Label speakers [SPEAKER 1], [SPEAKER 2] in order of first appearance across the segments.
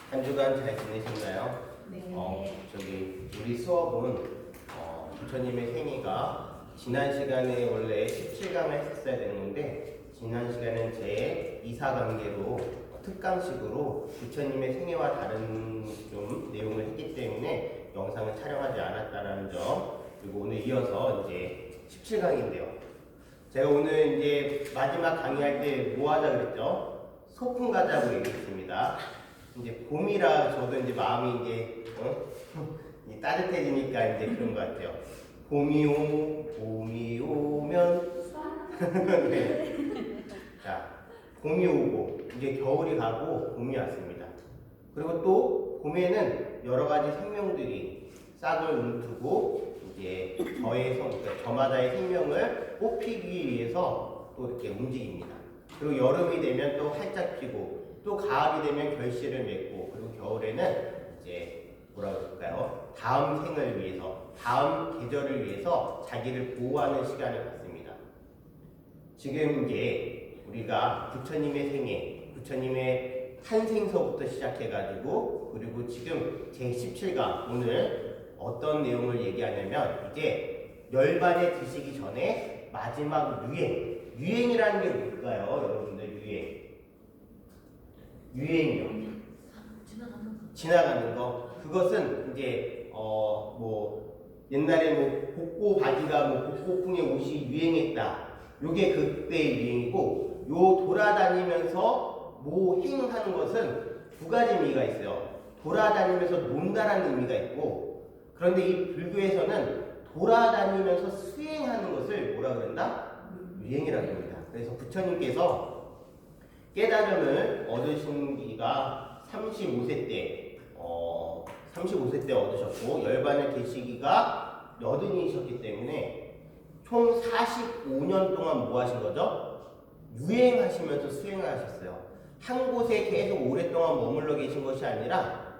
[SPEAKER 1] 한 주간 잘 지내셨나요?
[SPEAKER 2] 네.
[SPEAKER 1] 우리 수업은 부처님의 생애가 지난 시간에 원래 17강을 했었어야 되는데 지난 시간은 제 이사관계로 특강식으로 부처님의 생애와 다른 좀 내용을 했기 때문에 영상을 촬영하지 않았다는 점, 그리고 오늘 이어서 이제 17강인데요. 제가 오늘 이제 마지막 강의할 때 뭐 하자 그랬죠? 소풍 가자고 얘기했습니다. 이제 봄이라 저도 이제 마음이 이제 따뜻해지니까 이제 그런 것 같아요. 봄이 오면 네. 자, 봄이 오고 이제 겨울이 가고 봄이 왔습니다. 그리고 또 봄에는 여러 가지 생명들이 싹을 움트고 이제 그러니까 저마다의 생명을 꽃피기 위해서 또 이렇게 움직입니다. 그리고 여름이 되면 또 활짝 피고 또 가을이 되면 결실을 맺고, 그리고 겨울에는 이제 뭐라 그럴까요? 다음 생을 위해서, 다음 계절을 위해서 자기를 보호하는 시간을 갖습니다. 지금 이제 우리가 부처님의 생애, 부처님의 탄생서부터 시작해가지고, 그리고 지금 제17강 오늘 어떤 내용을 얘기하냐면, 이제 열반에 드시기 전에 마지막 유행이라는 게 뭘까요? 여러분들 유행이요. 지나가는 거. 그것은 이제 옛날에 복고 바지가 복고풍의 옷이 유행했다. 요게 그때의 유행이고, 요 돌아다니면서 행하는 것은 두 가지 의미가 있어요. 돌아다니면서 논다라는 의미가 있고, 그런데 이 불교에서는 돌아다니면서 수행하는 것을 뭐라 그런다? 유행이라고 합니다. 그래서 부처님께서 깨달음을 얻으신 기가 35세 때 얻으셨고, 열반을 계시기가 80이셨기 때문에 총 45년 동안 뭐 하신 거죠? 유행하시면서 수행을 하셨어요. 한 곳에 계속 오랫동안 머물러 계신 것이 아니라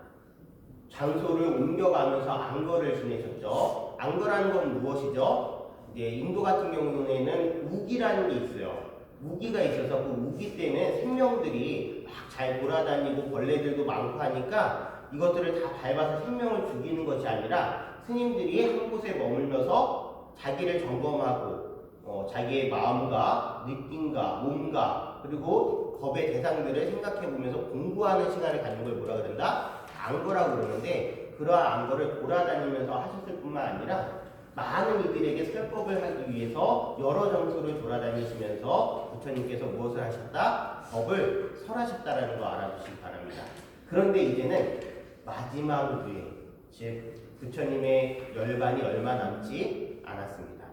[SPEAKER 1] 장소를 옮겨가면서 안거를 지내셨죠. 안거라는 건 무엇이죠? 이제 인도 같은 경우에는 우기라는 게 있어요. 우기가 있어서 그 우기 때문에 생명들이 막 잘 돌아다니고 벌레들도 많고 하니까 이것들을 다 밟아서 생명을 죽이는 것이 아니라 스님들이 한 곳에 머물면서 자기를 점검하고 자기의 마음과 느낌과 몸과 그리고 법의 대상들을 생각해보면서 공부하는 시간을 갖는 걸 뭐라 그런다? 안거라고 그러는데, 그러한 안거를 돌아다니면서 하셨을 뿐만 아니라 많은 이들에게 설법을 하기 위해서 여러 장소를 돌아다니시면서 부처님께서 무엇을 하셨다? 법을 설하셨다라는 거 알아두시기 바랍니다. 그런데 이제는 마지막 유행, 즉 부처님의 열반이 얼마 남지 않았습니다.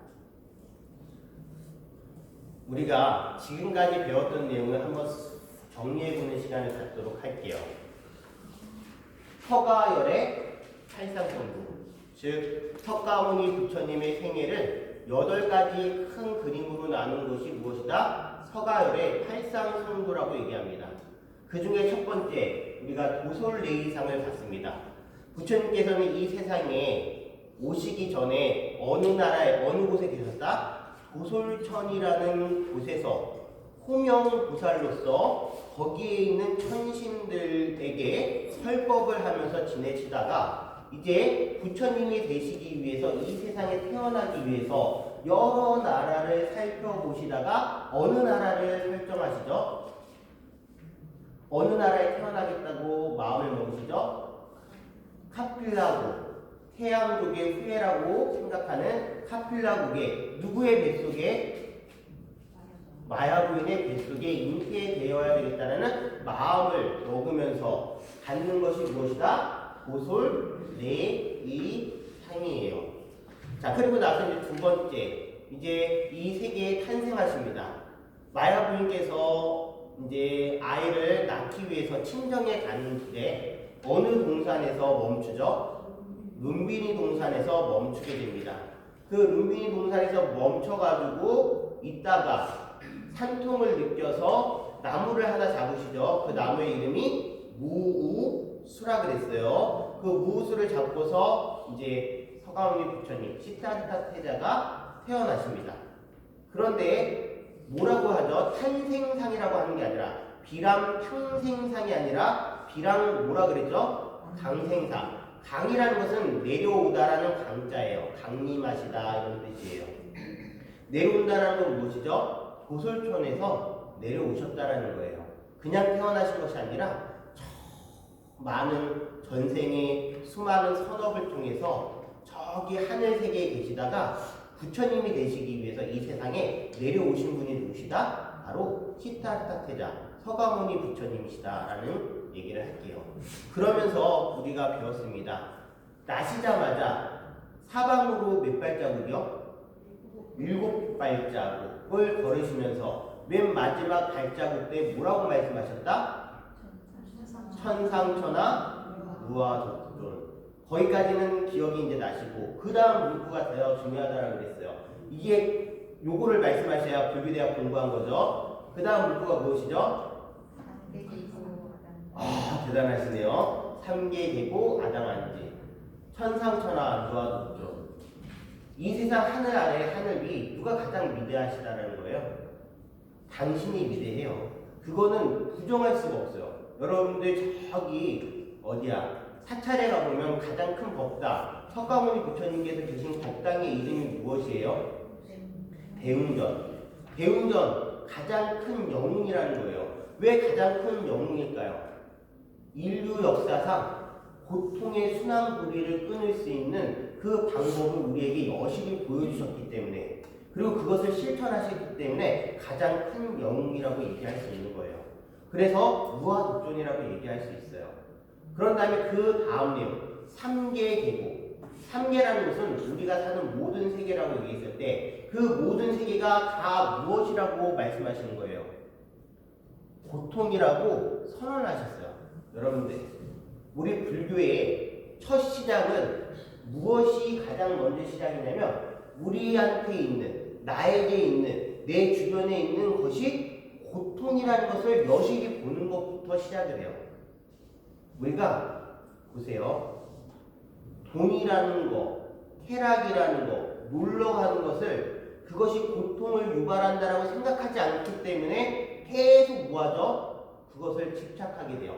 [SPEAKER 1] 우리가 지금까지 배웠던 내용을 한번 정리해보는 시간을 갖도록 할게요. 서가열의 팔상성구, 즉 석가모니 부처님의 생애를 8가지 큰 그림으로 나눈 것이 무엇이다? 서가열의 팔상성도라고 얘기합니다. 그 중에 첫 번째, 우리가 도솔레이상을 봤습니다. 부처님께서는 이 세상에 오시기 전에 어느 나라에 어느 곳에 계셨다? 도솔천이라는 곳에서 호명보살로서 거기에 있는 천신들에게 설법을 하면서 지내시다가 이제 부처님이 되시기 위해서 이 세상에 태어나기 위해서 여러 나라를 살펴보시다가 어느 나라를 설정하시죠? 어느 나라에 태어나겠다고 마음을 먹으시죠? 카필라고, 태양족의 후예라고 생각하는 카필라국의 누구의 뱃속에? 마야부인의 뱃속에 잉태되어야 되겠다는 마음을 먹으면서 갖는 것이 무엇이다? 도솔레이상이에요. 자, 그리고 나서 이제 두 번째, 이제 이 세계에 탄생하십니다. 마야부인께서 이제 아이를 낳기 위해서 친정에 가는 길에 어느 동산에서 멈추죠? 룸비니 동산에서 멈추게 됩니다. 그 룸비니 동산에서 멈춰가지고 있다가 산통을 느껴서 나무를 하나 잡으시죠. 그 나무의 이름이 무우수라 그랬어요. 그 무우수를 잡고서 이제 서가모니 부처님 시타르타 태자가 태어나십니다. 그런데 뭐라고 하죠? 탄생상이라고 하는 게 아니라 비람 탕생상이 아니라 비랑 뭐라 그랬죠? 강생사. 강이라는 것은 내려오다라는 강자예요. 강림하시다 이런 뜻이에요. 내려온다라는 건 무엇이죠? 고솔촌에서 내려오셨다라는 거예요. 그냥 태어나신 것이 아니라 많은 전생의 수많은 선업을 통해서 저기 하늘 세계에 계시다가 부처님이 되시기 위해서 이 세상에 내려오신 분이 누구시다? 바로 시타르타 태자 서가모니 부처님이시다라는 얘기를 할게요. 그러면서 우리가 배웠습니다. 나시자마자 사방으로 몇 발자국이요? 7발자국을 걸으시면서 맨 마지막 발자국 때 뭐라고 말씀하셨다? 천상천하 무아독존. 거기까지는 기억이 이제 나시고 그 다음 문구가 더 중요하다고 그랬어요. 이게 요거를 말씀하셔야 불교대학 공부한 거죠. 그 다음 문구가 무엇이죠? 대단하시네요. 삼계계고 아당한지 천상천하 무아독존. 이 세상 하늘 아래 하늘 위 누가 가장 위대하시다라는 거예요? 당신이 위대해요. 그거는 부정할 수가 없어요. 여러분들 저기 어디야? 사찰에 가보면 가장 큰 법당 서가모니 부처님께서 계신 법당의 이름이 무엇이에요? 대웅전. 대웅전 가장 큰 영웅이라는 거예요. 왜 가장 큰 영웅일까요? 인류 역사상 고통의 순환고리를 끊을 수 있는 그 방법을 우리에게 여실히 보여주셨기 때문에, 그리고 그것을 실천하셨기 때문에 가장 큰 영웅이라고 얘기할 수 있는 거예요. 그래서 무아독존이라고 얘기할 수 있어요. 그런 다음에 그 다음 내용, 삼계계고. 삼계라는 것은 우리가 사는 모든 세계라고 얘기했을 때 그 모든 세계가 다 무엇이라고 말씀하시는 거예요? 고통이라고 선언하셨어요. 여러분들, 우리 불교의 첫 시작은 무엇이 가장 먼저 시작이냐면 우리한테 있는, 나에게 있는, 내 주변에 있는 것이 고통이라는 것을 여실히 보는 것부터 시작을 해요. 우리가 보세요. 돈이라는 거, 쾌락이라는 거, 놀러 가는 것을 그것이 고통을 유발한다라고 생각하지 않기 때문에 계속 뭐하죠? 그것을 집착하게 돼요.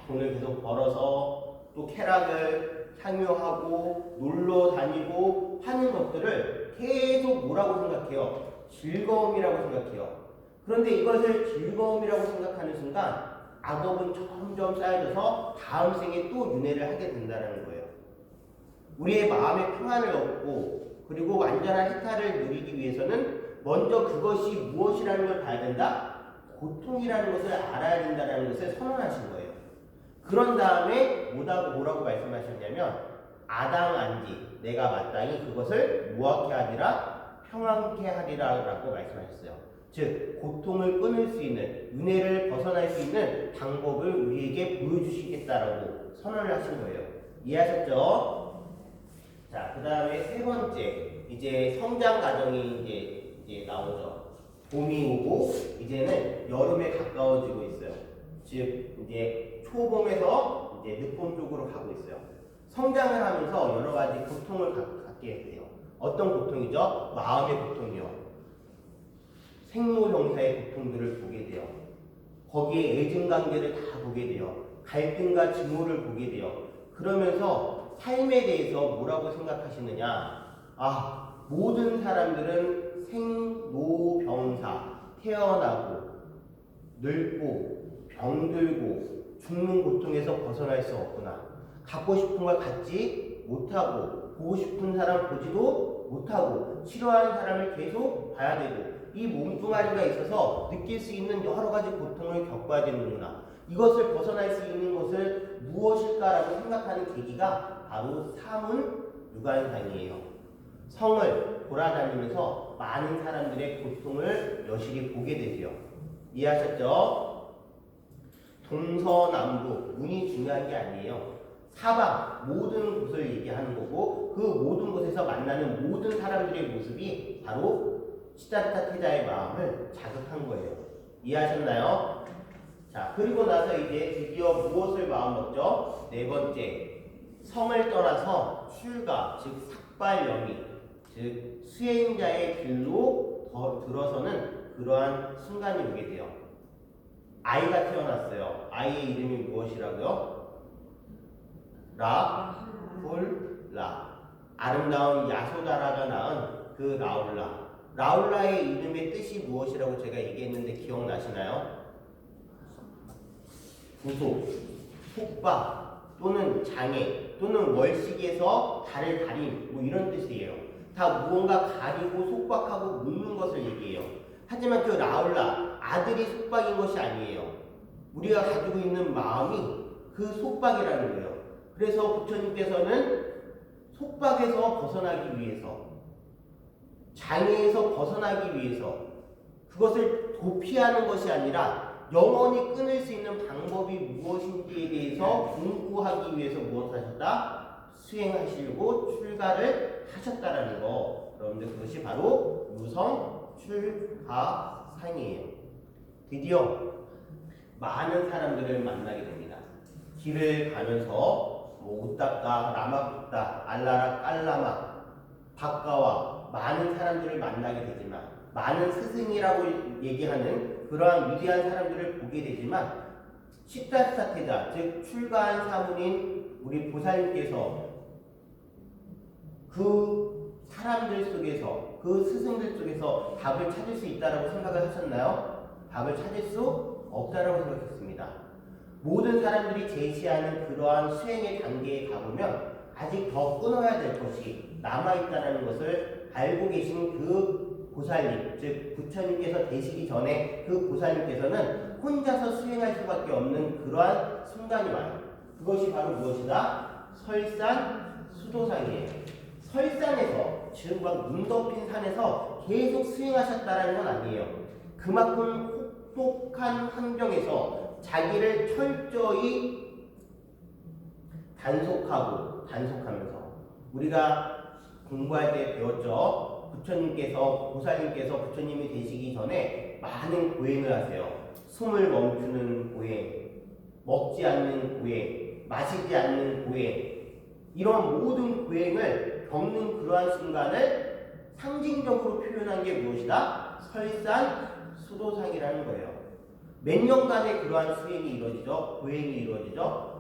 [SPEAKER 1] 돈을 계속 벌어서 또 쾌락을 향유하고 놀러 다니고 하는 것들을 계속 뭐라고 생각해요? 즐거움이라고 생각해요. 그런데 이것을 즐거움이라고 생각하는 순간 악업은 점점 쌓여져서 다음 생에 또 윤회를 하게 된다는 거예요. 우리의 마음의 평안을 얻고 그리고 완전한 해탈을 누리기 위해서는 먼저 그것이 무엇이라는 걸 봐야 된다? 고통이라는 것을 알아야 된다는 것을 선언하신 거예요. 그런 다음에 뭐라고 말씀하셨냐면 아당안지, 내가 마땅히 그것을 무엇케 하리라? 평안케 하리라 라고 말씀하셨어요. 즉 고통을 끊을 수 있는, 윤회를 벗어날 수 있는 방법을 우리에게 보여주시겠다라고 선언을 하신 거예요. 이해하셨죠? 자, 그 다음에 세 번째, 이제 성장 과정이 이제 나오죠. 봄이 오고 이제는 여름에 가까워지고 있어요. 즉 이제 초봄에서 이제 늦봄 쪽으로 가고 있어요. 성장을 하면서 여러 가지 고통을 갖게 돼요. 어떤 고통이죠? 마음의 고통이요. 생로 형사의 고통들을 보게 돼요. 거기에 애증관계를 다 보게 돼요. 갈등과 증오를 보게 돼요. 그러면서 삶에 대해서 뭐라고 생각하시느냐? 모든 사람들은 생로병사, 태어나고 늙고 병들고 죽는 고통에서 벗어날 수 없구나. 갖고 싶은 걸 갖지 못하고 보고 싶은 사람 보지도 못하고 싫어하는 사람을 계속 봐야 되고 이 몸뚱아리가 있어서 느낄 수 있는 여러 가지 고통을 겪어야 되는구나. 이것을 벗어날 수 있는 것을 무엇일까라고 생각하는 계기가 바로 사문 유관상이에요. 성을 돌아다니면서 많은 사람들의 고통을 여실히 보게 되죠. 이해하셨죠? 동서남북, 문이 중요한 게 아니에요. 사방, 모든 곳을 얘기하는 거고 그 모든 곳에서 만나는 모든 사람들의 모습이 바로 시다르타 태자의 마음을 자극한 거예요. 이해하셨나요? 자, 그리고 나서 이제 드디어 무엇을 마음먹죠? 네 번째, 성을 떠나서 출가, 즉 삭발영이, 즉 수행자의 길로 들어서는 그러한 순간이 오게 돼요. 아이가 태어났어요. 아이의 이름이 무엇이라고요? 라훌라. 아름다운 야소다라가 낳은 그 라울라. 라울라의 이름의 뜻이 무엇이라고 제가 얘기했는데 기억나시나요? 구속, 속박 또는 장애 또는 월식에서 달을 가림 뭐 이런 뜻이에요. 다 무언가 가리고 속박하고 묶는 것을 얘기해요. 하지만 그 라울라 아들이 속박인 것이 아니에요. 우리가 가지고 있는 마음이 그 속박이라는 거예요. 그래서 부처님께서는 속박에서 벗어나기 위해서, 장애에서 벗어나기 위해서 그것을 도피하는 것이 아니라 영원히 끊을 수 있는 방법이 무엇인지에 대해서 공부하기 위해서 무엇 하셨다? 수행하시려고 출가를 하셨다라는 거. 여러분들 그것이 바로 유성 출가상이에요. 드디어 많은 사람들을 만나게 됩니다. 길을 가면서 우따까, 라마쿠따, 알라라, 깔라마, 바까와 많은 사람들을 만나게 되지만, 많은 스승이라고 얘기하는 그러한 위대한 사람들을 보게 되지만, 시타사테자, 즉 출가한 사문인 우리 보살님께서 그 사람들 속에서, 그 스승들 속에서 답을 찾을 수 있다라고 생각을 하셨나요? 답을 찾을 수 없다라고 생각했습니다. 모든 사람들이 제시하는 그러한 수행의 단계에 가보면 아직 더 끊어야 될 것이 남아있다는 것을 알고 계신 그 보살님, 즉 부처님께서 되시기 전에 그 보살님께서는 혼자서 수행할 수밖에 없는 그러한 순간이 와요. 그것이 바로 무엇이다? 설산 수도상이에요. 설산에서, 즉 막 눈 덮인 산에서 계속 수행하셨다라는 건 아니에요. 그만큼 혹독한 환경에서 자기를 철저히 단속하면서 우리가 공부할 때 배웠죠. 부처님께서, 보살님께서 부처님이 되시기 전에 많은 고행을 하세요. 숨을 멈추는 고행, 먹지 않는 고행, 마시지 않는 고행, 이런 모든 고행을 겪는 그러한 순간을 상징적으로 표현한 게 무엇이다? 설산 수도상이라는 거예요. 몇 년간의 그러한 수행이 이루어지죠? 고행이 이루어지죠?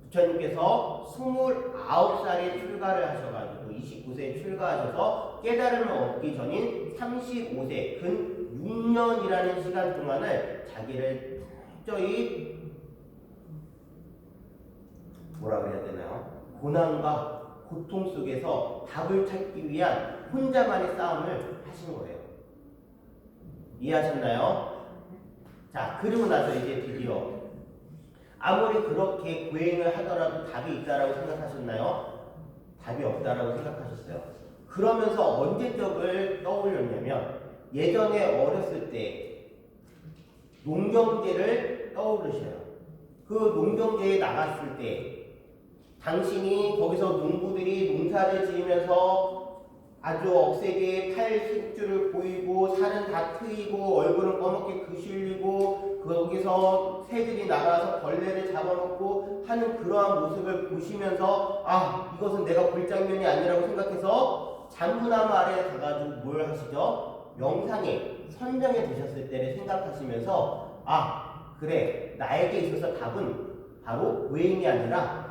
[SPEAKER 1] 부처님께서 29살에 출가를 하셔가지고 29세에 출가하셔서 깨달음을 얻기 전인 35세, 근 6년이라는 시간 동안을 자기를 철저히 뭐라 그래야 되나요? 고난과 고통 속에서 답을 찾기 위한 혼자만의 싸움을 하신 거예요. 이해하셨나요? 자, 그리고 나서 이제 드디어 아무리 그렇게 고행을 하더라도 답이 있다라고 생각하셨나요? 답이 없다라고 생각하셨어요. 그러면서 언제적을 떠올렸냐면 예전에 어렸을 때 농경제를 떠오르셔요. 그 농경제에 나갔을 때 당신이 거기서 농부들이 농사를 지으면서 아주 억세게 탈식주를 보이고 살은 다 트이고 얼굴은 검게 그실리고 거기서 새들이 날아와서 벌레를 잡아먹고 하는 그러한 모습을 보시면서 아, 이것은 내가 볼 장면이 아니라고 생각해서 잠부나무 아래에 가가지고 뭘 하시죠? 명상에 선정에 드셨을 때를 생각하시면서 아, 그래, 나에게 있어서 답은 바로 고행이 아니라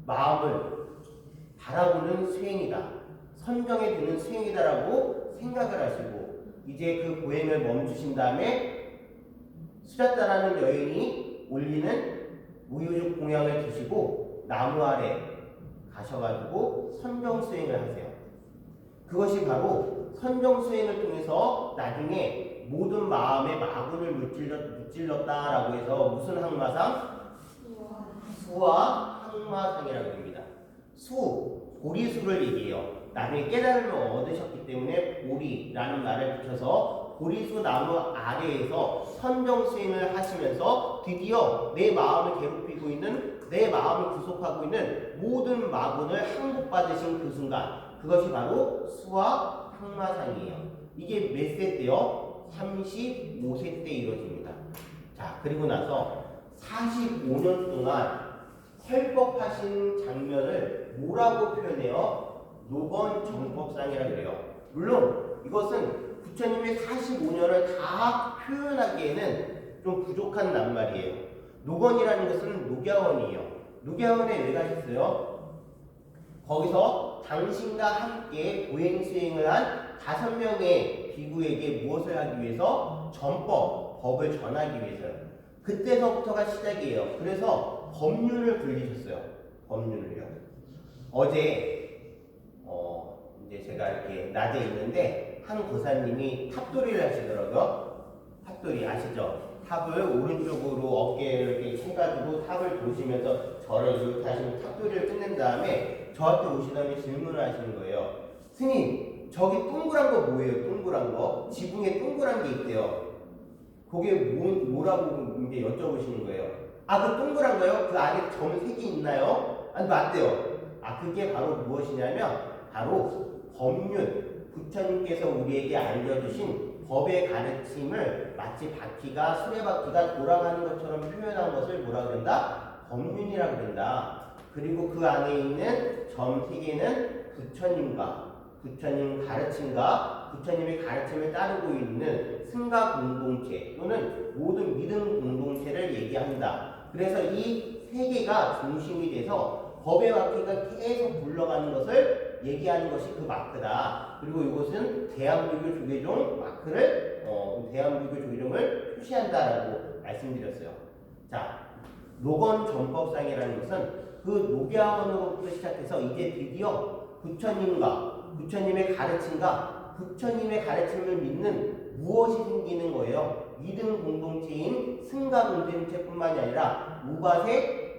[SPEAKER 1] 마음을 바라보는 수행이다, 선정에 드는 수행이다라고 생각을 하시고 이제 그 고행을 멈추신 다음에 수자따라는 여인이 올리는 무유죽 공양을 드시고 나무 아래 가셔가지고 선정 수행을 하세요. 그것이 바로 선정 수행을 통해서 나중에 모든 마음의 마구를 무찔렀다라고 해서 무슨 항마상? 수와 항마상이라고 합니다. 수, 보리수를 얘기해요. 나중에 깨달음을 얻으셨기 때문에 보리라는 말을 붙여서 보리수 나무 아래에서 선정 수행을 하시면서 드디어 내 마음을 괴롭히고 있는, 내 마음을 구속하고 있는 모든 마군을 항복받으신 그 순간, 그것이 바로 수와 항마상이에요. 이게 몇 세 때요? 35세 때 이루어집니다. 자, 그리고 나서 45년 동안 설법하신 장면을 뭐라고 표현해요? 노건정법상이라고 그래요. 물론 이것은 부처님의 45년을 다 표현하기에는 좀 부족한 낱말이에요. 노건이라는 것은 녹야원이에요. 녹야원에 왜 가셨어요? 거기서 당신과 함께 보행 수행을 한 5명의 비구에게 무엇을 하기 위해서? 법을 전하기 위해서요. 그때서부터가 시작이에요. 그래서 법륜을 불리셨어요. 법륜을요. 어제 이제 제가 이렇게 낮에 있는데 한 고사님이 탑돌이를 하시더라고요. 탑돌이 아시죠? 탑을 오른쪽으로 어깨를 이렇게 해가지고 탑을 보시면서 저를 이렇게 하시면 탑돌이를 끝낸 다음에 저한테 오시더니 질문을 하시는 거예요. 스님, 저기 동그란 거 뭐예요? 동그란 거? 지붕에 동그란 게 있대요. 그게 뭐라고 이제 여쭤보시는 거예요. 아, 그 동그란 거요? 그 안에 점 색이 있나요? 아니, 맞대요. 아, 그게 바로 무엇이냐면 바로 법륜, 부처님께서 우리에게 알려주신 법의 가르침을 마치 바퀴가 수레바퀴가 돌아가는 것처럼 표현한 것을 뭐라 그런다? 법륜이라 그런다. 그리고 그 안에 있는 점 3개는 부처님 가르침과 부처님의 가르침을 따르고 있는 승가 공동체 또는 모든 믿음 공동체를 얘기한다. 그래서 이 3개가 중심이 돼서 법의 바퀴가 계속 굴러가는 것을 얘기하는 것이 그 마크다. 그리고 이것은 대한불교 조계종 마크를 대한불교 조계종을 표시한다라고 말씀드렸어요. 자, 노건 전법상이라는 것은 그 녹야원으로부터 시작해서 이제 드디어 부처님과 부처님의 가르침과 부처님의 가르침을 믿는 무엇이 생기는 거예요? 믿음 공동체인 승가 공동체뿐만이 아니라 우바이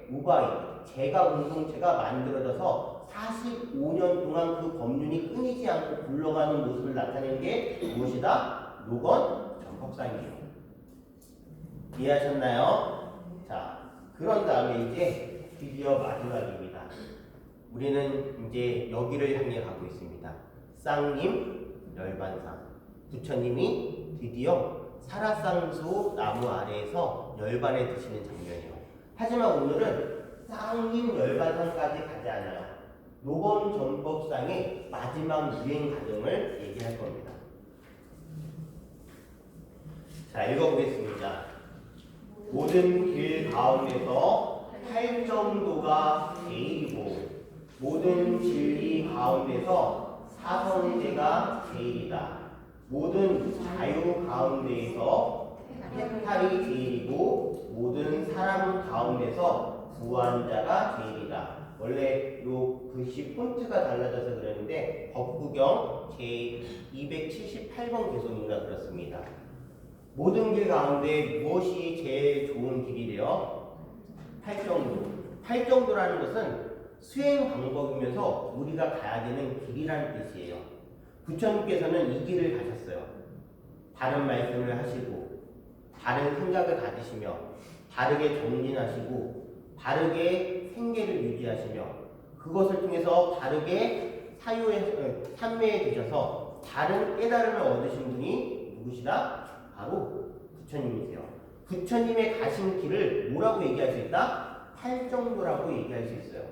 [SPEAKER 1] 제가 공동체가 만들어져서 45년 동안 그 법륜이 끊이지 않고 굴러가는 모습을 나타내는 게 무엇이다? 노건 전법상이에요. 이해하셨나요? 자, 그런 다음에 이제 드디어 마지막입니다. 우리는 이제 여기를 향해 가고 있습니다. 쌍님 열반상. 부처님이 드디어 사라쌍수 나무 아래에서 열반에 드시는 장면이에요. 하지만 오늘은 쌍님 열반상까지 가지 않아요. 노건 전법상의 마지막 유행 과정을 얘기할 겁니다. 자, 읽어보겠습니다. 모든 길 가운데서 8정도가 제일이고 모든 진리 가운데서 사성제가 제일이다. 모든 자유 가운데에서 해탈이 제일이고 모든 사람 가운데서 구한 자가 제일이다. 원래 요 글씨 폰트가 달라져서 그러는데 법구경 제 278번 개송인가 그렇습니다. 모든 길 가운데 무엇이 제일 좋은 길이래요? 8정도. 8정도라는 것은 수행 방법이면서 우리가 가야 되는 길이라는 뜻이에요. 부처님께서는 이 길을 가셨어요. 다른 말씀을 하시고 다른 생각을 가지시며 다르게 정진하시고 다르게 생계를 유지하시며 그것을 통해서 다르게 삼매에 드셔서 다른 깨달음을 얻으신 분이 누구시다? 바로 부처님이세요. 부처님의 가신 길을 뭐라고 얘기할 수 있다? 8정도라고 얘기할 수 있어요.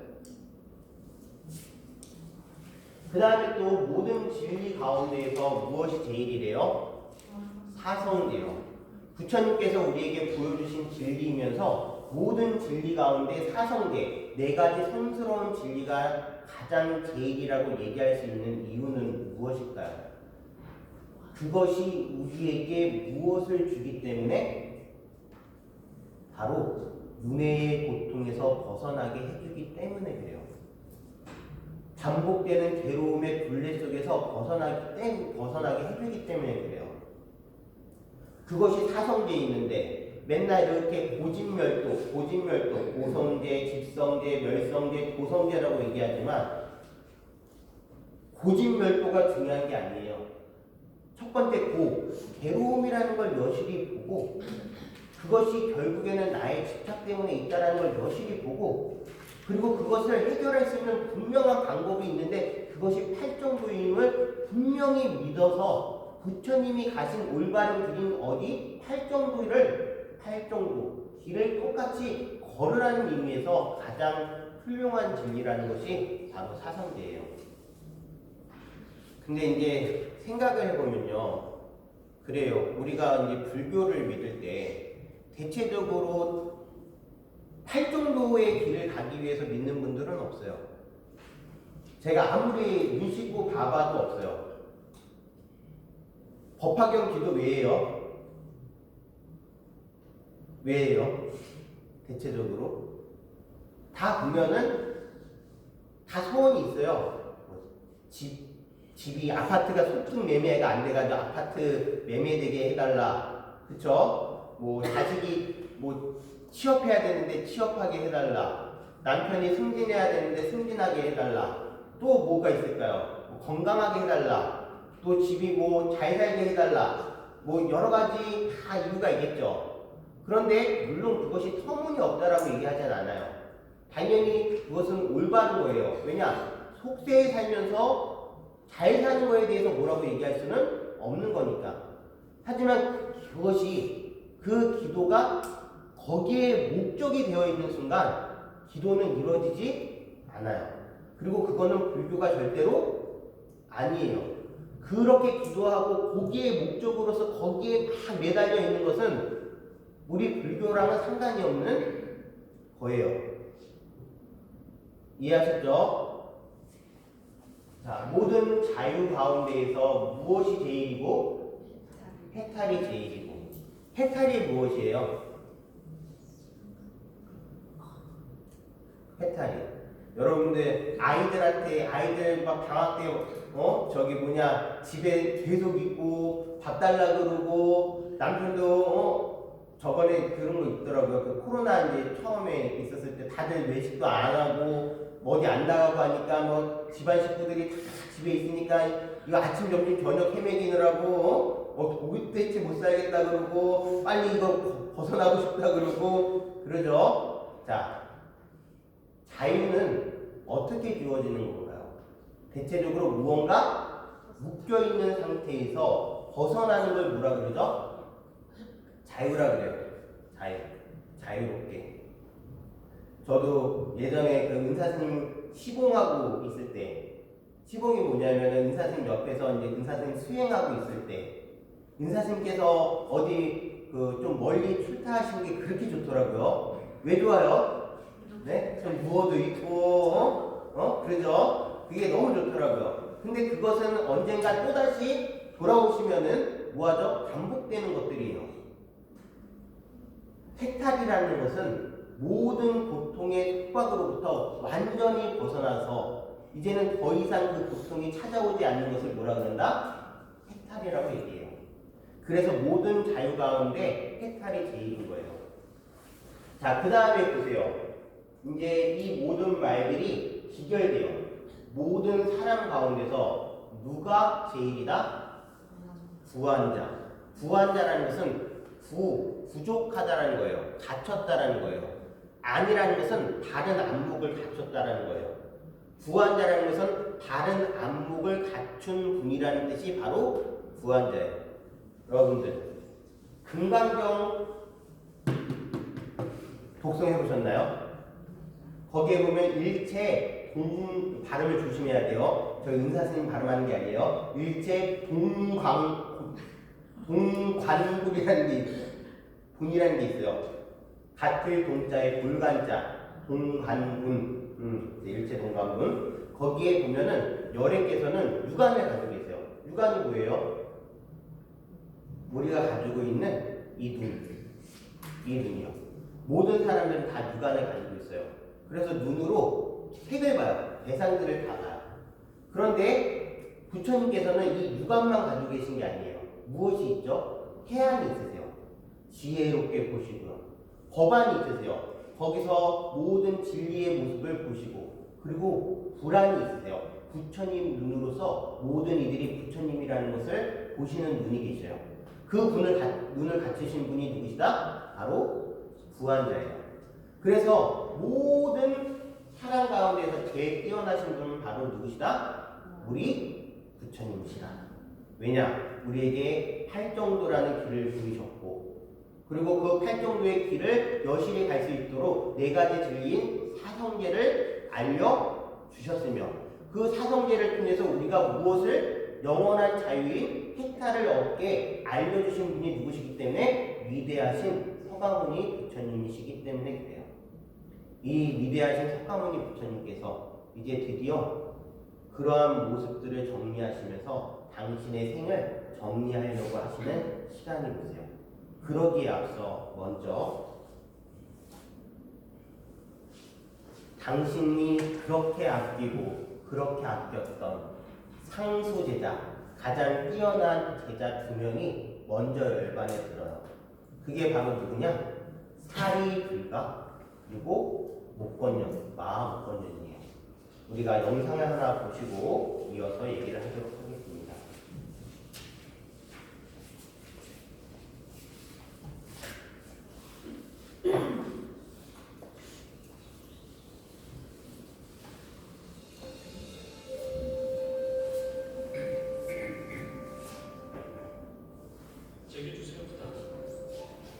[SPEAKER 1] 그 다음에 또 모든 진리 가운데에서 무엇이 제일이래요? 사성제요. 부처님께서 우리에게 보여주신 진리이면서 모든 진리 가운데 사성제, 4가지 성스러운 진리가 가장 제일이라고 얘기할 수 있는 이유는 무엇일까요? 그것이 우리에게 무엇을 주기 때문에? 바로 윤회의 고통에서 벗어나게 해주기 때문에 그래요. 반복되는 괴로움의 굴레 속에서 벗어나게 해주기 때문에 그래요. 그것이 사성제에 있는데 맨날 이렇게 고진멸도, 고성제, 집성제, 멸성제, 도성제라고 얘기하지만 고진멸도가 중요한 게 아니에요. 첫 번째 괴로움이라는 걸 여실히 보고 그것이 결국에는 나의 집착 때문에 있다는 걸 여실히 보고 그리고 그것을 해결할 수 있는 분명한 방법이 있는데 그것이 8정도임을 분명히 믿어서 부처님이 가신 올바른 길인 어디? 8정도 길을 똑같이 걸으라는 의미에서 가장 훌륭한 진리라는 것이 바로 사성제예요. 근데 이제 생각을 해보면요. 그래요. 우리가 이제 불교를 믿을 때 대체적으로 팔 정도의 길을 가기 위해서 믿는 분들은 없어요. 제가 아무리 눈 씻고 봐봐도 없어요. 법화경 기도 왜예요? 왜예요? 대체적으로 다 보면은 다 소원이 있어요. 집이 아파트가 소득 매매가 안 돼가지고 아파트 매매되게 해달라. 그쵸? 뭐 자식이 뭐 취업해야 되는데 취업하게 해달라. 남편이 승진해야 되는데 승진하게 해달라. 또 뭐가 있을까요? 뭐 건강하게 해달라. 또 집이 뭐 잘 살게 해달라. 뭐 여러 가지 다 이유가 있겠죠. 그런데 물론 그것이 터무니없다라고 얘기하진 않아요. 당연히 그것은 올바른 거예요. 왜냐? 속세에 살면서 잘 사는 거에 대해서 뭐라고 얘기할 수는 없는 거니까. 하지만 그것이 그 기도가 거기에 목적이 되어 있는 순간 기도는 이루어지지 않아요. 그리고 그거는 불교가 절대로 아니에요. 그렇게 기도하고 거기에 목적으로서 거기에 막 매달려 있는 것은 우리 불교랑은 상관이 없는 거예요. 이해하셨죠? 자, 모든 자유 가운데에서 무엇이 제일이고 해탈이 제일이고. 해탈이 무엇이에요? 해탈이. 여러분들 아이들 막 방학 때 저기 뭐냐 집에 계속 있고 밥 달라 그러고 남편도 저번에 그런 거 있더라고요. 그 코로나 이제 처음에 있었을 때 다들 외식도 안 하고 어디 안 나가고 하니까 뭐 집안 식구들이 다 집에 있으니까 이거 아침 점심 저녁 헤매기느라고 도대체 못 살겠다 그러고 빨리 이거 벗어나고 싶다 그러고 그러죠. 자, 자유는 어떻게 주어지는 건가요? 대체적으로 무언가 묶여있는 상태에서 벗어나는 걸 뭐라 그러죠? 자유라 그래요. 자유롭게. 저도 예전에 그 은사스님 시봉하고 있을 때, 시봉이 뭐냐면 은사스님 옆에서 이제 은사스님 수행하고 있을 때, 은사스님께서 어디 그 좀 멀리 출타하시는 게 그렇게 좋더라고요. 왜 좋아요? 네? 좀 누워도 있고, 그러죠? 그게 너무 좋더라고요. 근데 그것은 언젠가 또다시 돌아오시면은 뭐하죠? 반복되는 것들이에요. 해탈이라는 것은 모든 고통의 속박으로부터 완전히 벗어나서 이제는 더 이상 그 고통이 찾아오지 않는 것을 뭐라 그런다? 해탈이라고 얘기해요. 그래서 모든 자유 가운데 해탈이 제일인 거예요. 자, 그 다음에 보세요. 이제 이 모든 말들이 기결돼요. 모든 사람 가운데서 누가 제일이다? 부한자. 부한자라는 것은 부족하다라는 거예요. 갖췄다라는 거예요. 아니라는 것은 다른 안목을 갖췄다라는 거예요. 부한자라는 것은 다른 안목을 갖춘 분이라는 뜻이 바로 부한자예요. 여러분들 금강경 독송해보셨나요? 거기에 보면 일체 발음을 조심해야 돼요. 저희 은사스님 발음하는 게 아니에요. 일체 동관군이라는 게 있어요. 군이라는 게 있어요. 같을 동자의 불간자, 동관군, 일체 동관군. 거기에 보면은 열애께서는 유관을 가지고 계세요. 유관이 뭐예요? 우리가 가지고 있는 이 눈이요. 모든 사람들은 다 유관을 가지고 있어요. 그래서 눈으로 색을 봐요. 대상들을 다 봐요. 그런데 부처님께서는 이 유관만 가지고 계신 게 아니에요. 무엇이 있죠? 해안이 있으세요. 지혜롭게 보시고요. 법안이 있으세요. 거기서 모든 진리의 모습을 보시고, 그리고 불안이 있으세요. 부처님 눈으로서 모든 이들이 부처님이라는 것을 보시는 분이 계셔요. 그 눈을 갖추신 분이 누구시다? 바로 부한자예요. 그래서 모든 사람 가운데서 제일 뛰어나신 분은 바로 누구시다? 우리 부처님이시다. 왜냐? 우리에게 팔정도라는 길을 보이셨고, 그리고 그 팔정도의 길을 여실히 갈 수 있도록 네 가지 진리인 사성계를 알려주셨으며, 그 사성계를 통해서 우리가 무엇을 영원한 자유인 해탈을 얻게 알려주신 분이 누구시기 때문에 위대하신 서가모니 부처님이시기 때문에 그래요. 이 위대하신 서가모니 부처님께서 이제 드디어 그러한 모습들을 정리하시면서 당신의 생을 정리하려고 하시는 시간이 오세요. 그러기에 앞서 먼저 당신이 그렇게 아끼고 그렇게 아꼈던 상수 제자, 가장 뛰어난 제자 2명이 먼저 열반에 들어요. 그게 바로 누구냐? 사리불가 그리고 목건년, 마목건년이에요. 우리가 영상을 하나 보시고 이어서 얘기를 하도록 하겠습니다.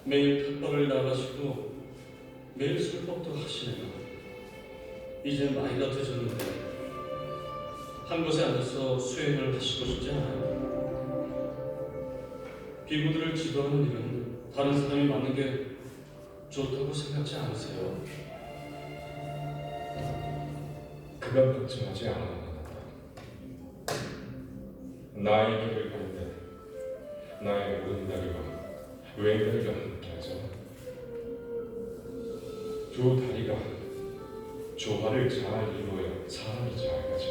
[SPEAKER 2] 매일 탑방을 나가시고 매일 술법도 하시네요. 이제 나이가 드셨는데 한 곳에 앉아서 수행을 하시고 싶지 않아요. 비구들을 지도하는 일은 다른 사람이 맡는 게 좋다고 생각지 않으세요?
[SPEAKER 3] 그건 걱정하지 않아도 된다. 나의 길을 갈 때 나의 오른다리와 왼다리가 함께하잖아. 두 다리가 조화를 잘 이루어야 사람이 잘 가지.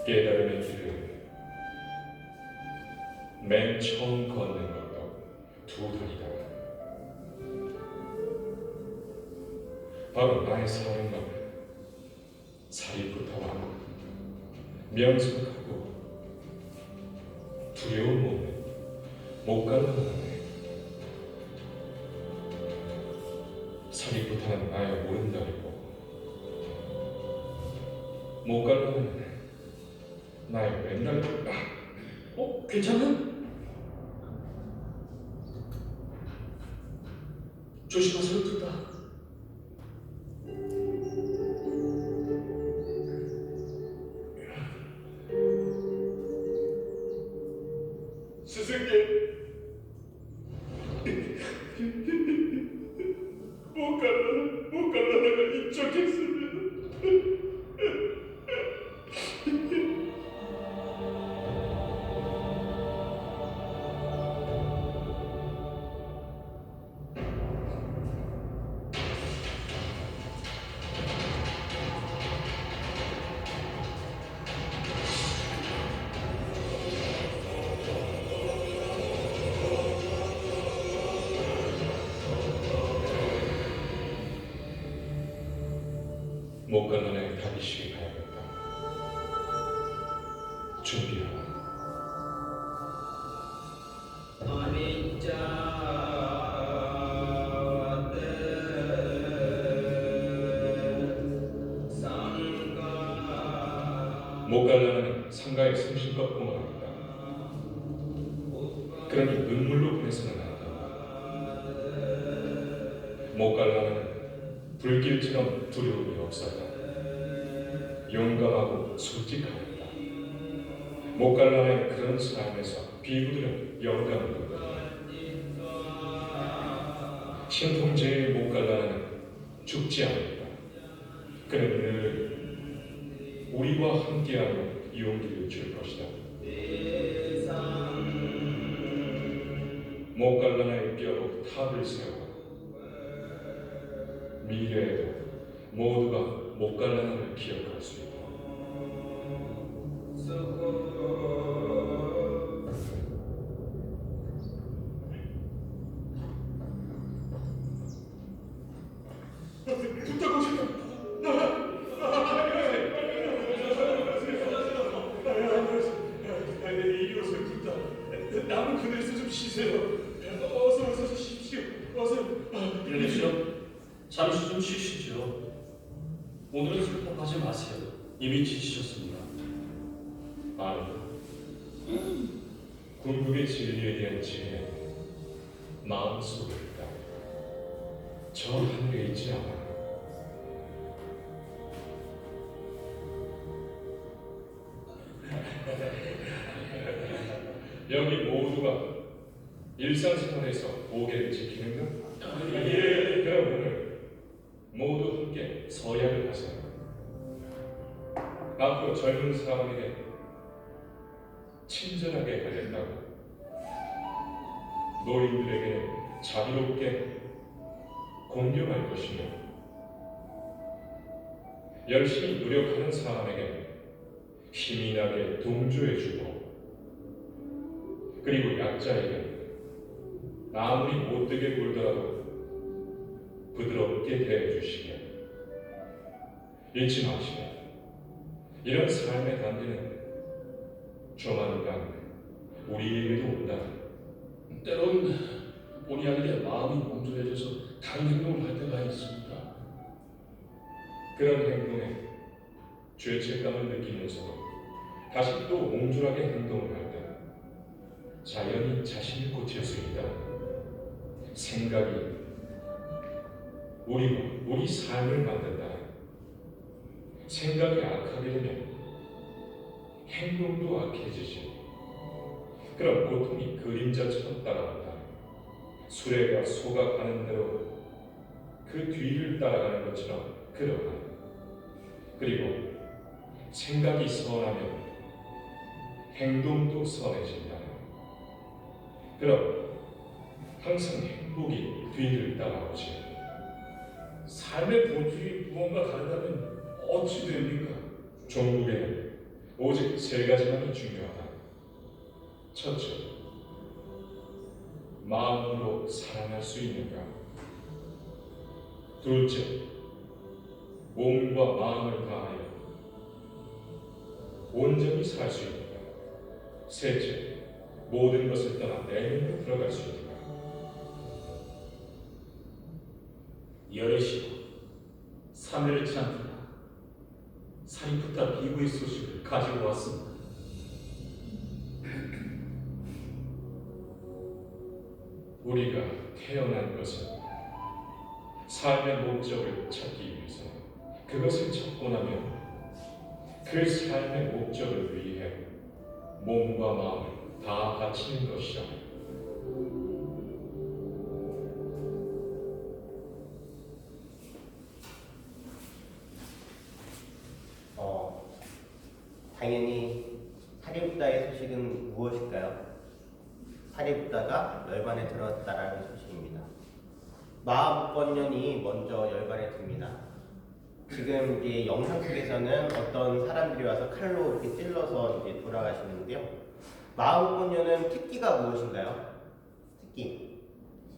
[SPEAKER 3] 깨달음의 길을 맨 처음 걷는 것도 두 다리다. 바로 나의 사랑과 사리부터와 명석하고 두려운 몸에 못 갈라가네. 사리부터는 나의 오른다리고 못 갈라가는 나의 왼다리고.
[SPEAKER 2] 괜찮아? 조심하세요, 둘 다.
[SPEAKER 3] 스승님, 못 갈라다가 입적했습니다. 못 갈라내 다니시기 가야겠다. 준비하라. 못 갈라는 상가의 성실법뿐만 아니다. 그러니 눈물로 보내서는 안 된다. 못 갈라는 불길처럼 두려움이 없었다. 용감하고 솔직하였다. 못 갈라는 그런 삶에서 비구들은 영감을 얻었다. 신통제의 못 갈라는 죽지 않았다. 그는 늘 우리와 함께하며 용기를 줄 것이다. 못 갈라나의 뼈로 탑을 세워 미래에도 모두가 못 갈라나를 기억할 수 있다. 이리 오세요, 둘다. 남은 그늘에서 좀 쉬세요. 어서 쉬십시오. 어서.
[SPEAKER 2] 일리시오, 잠시 좀 쉬시죠. 오늘은 슬퍼하지 마세요. 이미 지치셨습니다.
[SPEAKER 3] 아니, 궁극의 진리에 대한 지혜는 마음속에 있다. 저 하늘에 있지 않아. 여기 모두가
[SPEAKER 4] 일상생활에서 보계를 지키는가?
[SPEAKER 3] 예.
[SPEAKER 4] 그럼 오늘 모두 함께 서약을 하세요. 앞으로 젊은 사람에게 친절하게 하겠다고, 노인들에게 자비롭게 공경할 것이며, 열심히 노력하는 사람에게 힘이 나게 동조해주고, 그리고 약자에게 아무리 못되게 굴더라도 부드럽게 대해주시며, 잊지 마시고, 이런 삶의 단계는 조만간 우리에게도 온다.
[SPEAKER 3] 때론 본의 아니게 마음이 몽졸해져서 다른 행동을 할 때가 있습니다.
[SPEAKER 4] 그런 행동에 죄책감을 느끼면서도 다시 또 옹졸하게 행동을 할 때 자연히 자신을 고칠 수 있다. 생각이 우리 삶을 만든다. 생각이 악하게 되면 행동도 악해지지. 그럼 고통이 그림자처럼 따라온다. 수레가 소가 가는 대로 그 뒤를 따라가는 것처럼 그러하다. 그리고 생각이 선하면 행동도 선해진다. 그럼 항상 행복이 뒤를 따라오지.
[SPEAKER 3] 삶의 본질이 무언가 다르다면 어찌 됩니까?
[SPEAKER 4] 종국에는 오직 세 가지만이 중요하다. 첫째, 마음으로 사랑할 수 있는가? 둘째, 몸과 마음을 다하여 온전히 살 수 있는가? 셋째, 모든 것을 떠나 내면으로 들어갈 수 있는가?
[SPEAKER 5] 여럿이고 3일을 지난 뒤나 사리푸타 비구의 소식을 가지고 왔습니다.
[SPEAKER 4] 우리가 태어난 것은 삶의 목적을 찾기 위해서, 그것을 찾고 나면 그 삶의 목적을 위해 몸과 마음을 다 바치는 것이다.
[SPEAKER 1] 당연히 사리붓다의 소식은 무엇일까요? 사리붓다가 열반에 들었다라는 소식입니다. 마하목건년이 먼저 열반에 듭니다. 지금 이 영상 속에서는 어떤 사람들이 와서 칼로 이렇게 찔러서 이제 돌아가시는데요. 마하목건년은 특기가 무엇인가요? 특기.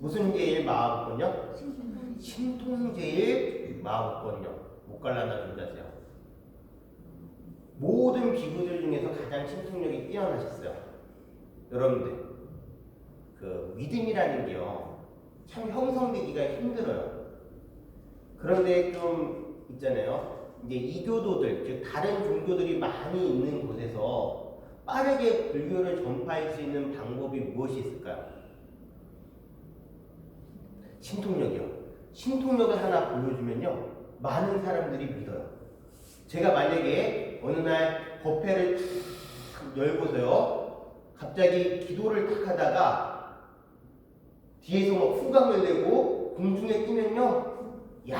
[SPEAKER 1] 무슨 제일 마하목건년? 신통제일 마하목건년. 목갈라나 존자세요. 모든 비구들 중에서 가장 신통력이 뛰어나셨어요. 여러분들, 그 믿음이라는 게요, 참 형성되기가 힘들어요. 그런데 좀 있잖아요. 이제 이교도들, 즉 다른 종교들이 많이 있는 곳에서 빠르게 불교를 전파할 수 있는 방법이 무엇이 있을까요? 신통력이요. 신통력을 하나 보여주면요, 많은 사람들이 믿어요. 제가 만약에 어느 날 법회를 탁 열고서요, 갑자기 기도를 탁 하다가 뒤에서 막 후광을 내고 공중에 뜨면요, 야,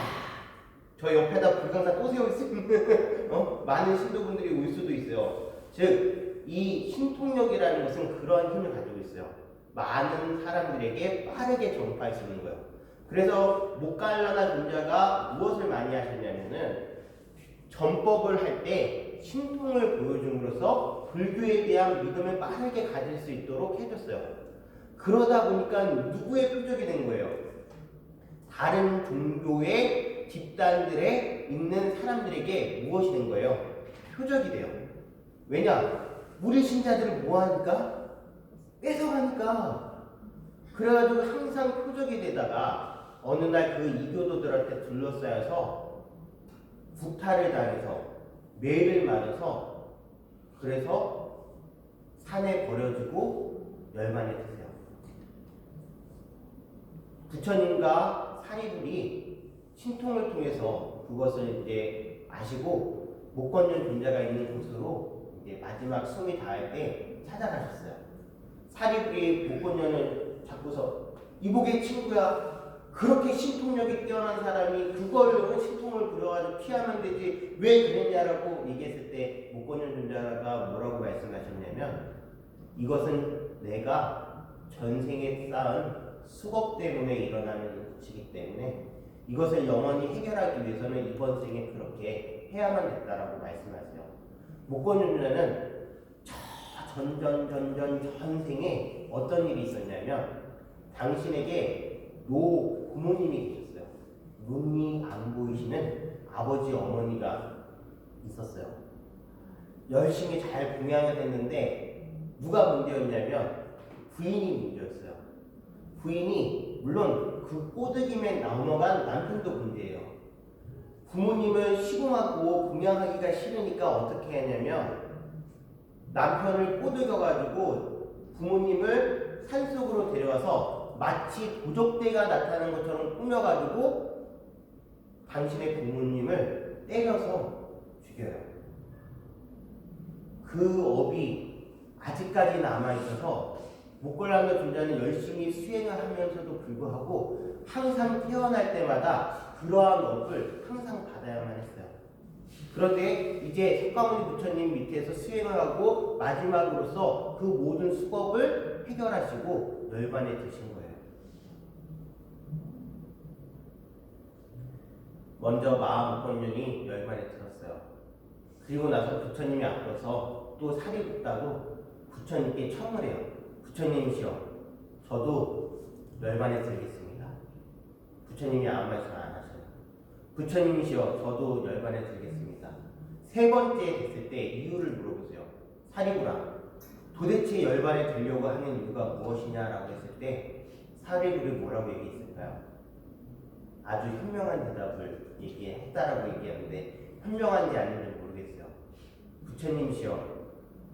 [SPEAKER 1] 저 옆에다 불강사 또 세워있으면 많은 신도분들이 올 수도 있어요. 즉, 이 신통력이라는 것은 그러한 힘을 가지고 있어요. 많은 사람들에게 빠르게 전파할 수 있는 거예요. 그래서 목갈라나 존자가 무엇을 많이 하셨냐면은, 전법을 할 때 신통을 보여줌으로써 불교에 대한 믿음을 빠르게 가질 수 있도록 해줬어요. 그러다 보니까 누구의 표적이 된 거예요? 다른 종교의 집단들에 있는 사람들에게 무엇이 된 거예요? 표적이 돼요. 왜냐? 우리 신자들을 뭐하니까? 뺏어가니까. 그래가지고 항상 표적이 되다가 어느 날 그 이교도들한테 둘러싸여서 구타를 당해서 매를 맞아서, 그래서 산에 버려지고 열반에 드세요. 부처님과 사리불이 신통을 통해서 그것을 이제 아시고 목건년 존자가 있는 곳으로 이제 마지막 숨이 닿을 때 찾아가셨어요. 사리불이 목건년을 잡고서 이보게 친구야, 그렇게 신통력이 뛰어난 사람이 그걸 신통을 부려가지고 피하면 되지 왜 그랬냐라고 얘기했을 때 목건현 존자가 뭐라고 말씀하셨냐면, 이것은 내가 전생에 쌓은 수업 때문에 일어나는 것이기 때문에 이것을 영원히 해결하기 위해서는 이번 생에 그렇게 해야만 됐다라고 말씀하세요. 목건현 존자는 전생에 어떤 일이 있었냐면, 당신에게 부모님이 계셨어요. 눈이 안 보이시는 아버지 어머니가 있었어요. 열심히 잘 봉양을 했는데 누가 문제였냐면 부인이 문제였어요. 부인이 물론 그 꼬드김에 넘어간 남편도 문제예요. 부모님을 시궁하고 봉양하기가 싫으니까 어떻게 하냐면 남편을 꼬드겨가지고 부모님을 산속으로 데려와서 마치 도적대가 나타나는 것처럼 꾸며가지고 당신의 부모님을 때려서 죽여요. 그 업이 아직까지 남아있어서 목걸라면 존자는 열심히 수행을 하면서도 불구하고 항상 태어날 때마다 그러한 업을 항상 받아야만 했어요. 그런데 이제 석가모니 부처님 밑에서 수행을 하고 마지막으로서 그 모든 수법을 해결하시고 열반에 드신 거예요. 먼저 마하목건년이 열반에 들었어요. 그리고 나서 부처님이 앞서서 또 살이 붙다고 부처님께 청을 해요. 부처님이시여, 저도 열반에 들겠습니다. 부처님이 아무 말씀 안 하셔요. 부처님이시여, 저도 열반에 들겠습니다. 세 번째 됐을 때 이유를 물어보세요. 사리부라, 도대체 열반에 들려고 하는 이유가 무엇이냐라고 했을 때 사리부를 뭐라고 얘기했을까요? 아주 현명한 대답을 얘기했다라고 얘기하는데 현명한지 아닌지 모르겠어요. 부처님이시여,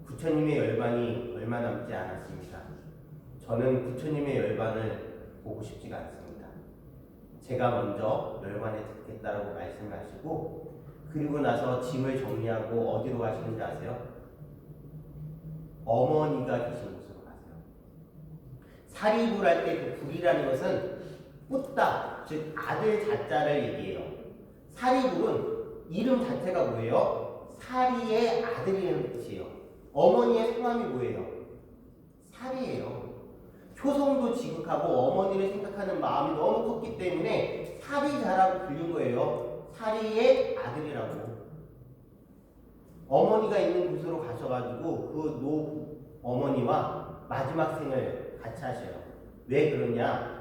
[SPEAKER 1] 부처님의 열반이 얼마 남지 않았습니다. 저는 부처님의 열반을 보고 싶지가 않습니다. 제가 먼저 열반에 듣겠다라고 말씀하시고, 그리고 나서 짐을 정리하고 어디로 가시는지 아세요? 어머니가 계신 곳으로 가세요. 사리불 할 때 그 불이라는 것은 뿌다, 즉 아들 자자를 얘기해요. 사리불은 이름 자체가 뭐예요? 사리의 아들이라는 뜻이에요. 어머니의 성함이 뭐예요? 사리예요. 효성도 지극하고 어머니를 생각하는 마음이 너무 컸기 때문에 사리자라고 불린 거예요. 사리의 아들이라고. 어머니가 있는 곳으로 가셔가지고 그 어머니와 마지막 생을 같이 하셔요. 왜 그러냐?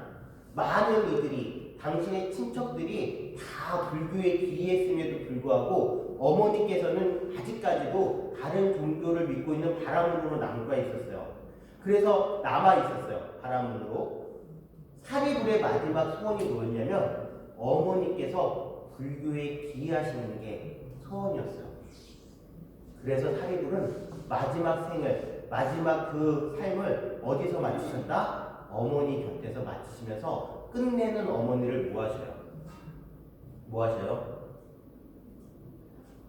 [SPEAKER 1] 많은 이들이, 당신의 친척들이 다 불교에 귀의했음에도 불구하고 어머니께서는 아직까지도 다른 종교를 믿고 있는 바라문으로 남아 있었어요. 그래서 남아 있었어요. 바라문으로. 사리불의 마지막 소원이 뭐였냐면 어머니께서 불교에 귀의하시는 게 소원이었어요. 그래서 사리불은 마지막 생을, 마지막 그 삶을 어디서 마치셨다? 어머니 곁에서 마치시면서 끝내는 어머니를 뭐 하셔요? 뭐 하셔요?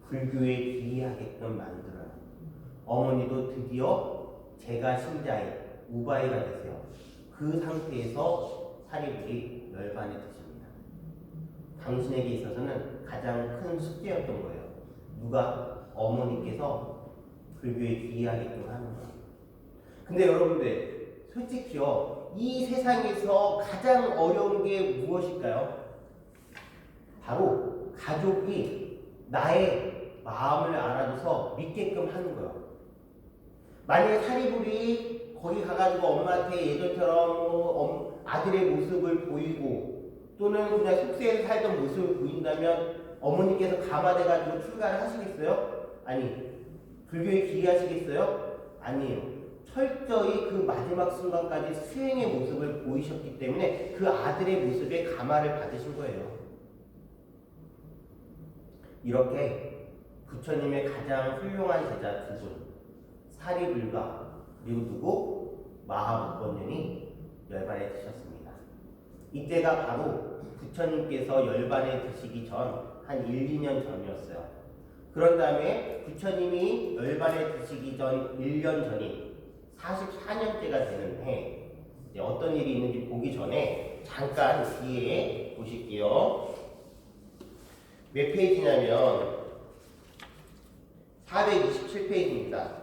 [SPEAKER 1] 불교에 귀의하게끔 만들어요. 어머니도 드디어 제가 신자인 우바이가 되세요. 그 상태에서 사리불이 열반에 드십니다. 당신에게 있어서는 가장 큰 숙제였던 거예요. 누가? 어머니께서 불교에 귀의하게끔 하는 거예요. 근데 여러분들 솔직히요, 이 세상에서 가장 어려운 게 무엇일까요? 바로 가족이 나의 마음을 알아줘서 믿게끔 하는 거예요. 만약에 사리불이 거기 가가지고 엄마한테 예전처럼 아들의 모습을 보이고 또는 그냥 숙소에서 살던 모습을 보인다면 어머니께서 감화돼가지고 출가를 하시겠어요? 아니. 불교에 귀의하시겠어요? 아니에요. 철저히 그 마지막 순간까지 수행의 모습을 보이셨기 때문에 그 아들의 모습에 감화를 받으신 거예요. 이렇게 부처님의 가장 훌륭한 제자 두 분, 사리불과 그리고 누구? 마하목건년이 열반에 드셨습니다. 이때가 바로 부처님께서 열반에 드시기 전 한 1, 2년 전이었어요. 그런 다음에 부처님이 열반에 드시기 전 1년 전인 44년째가 되는 해, 어떤 일이 있는지 보기 전에 잠깐 뒤에 보실게요. 몇 페이지냐면 427페이지입니다.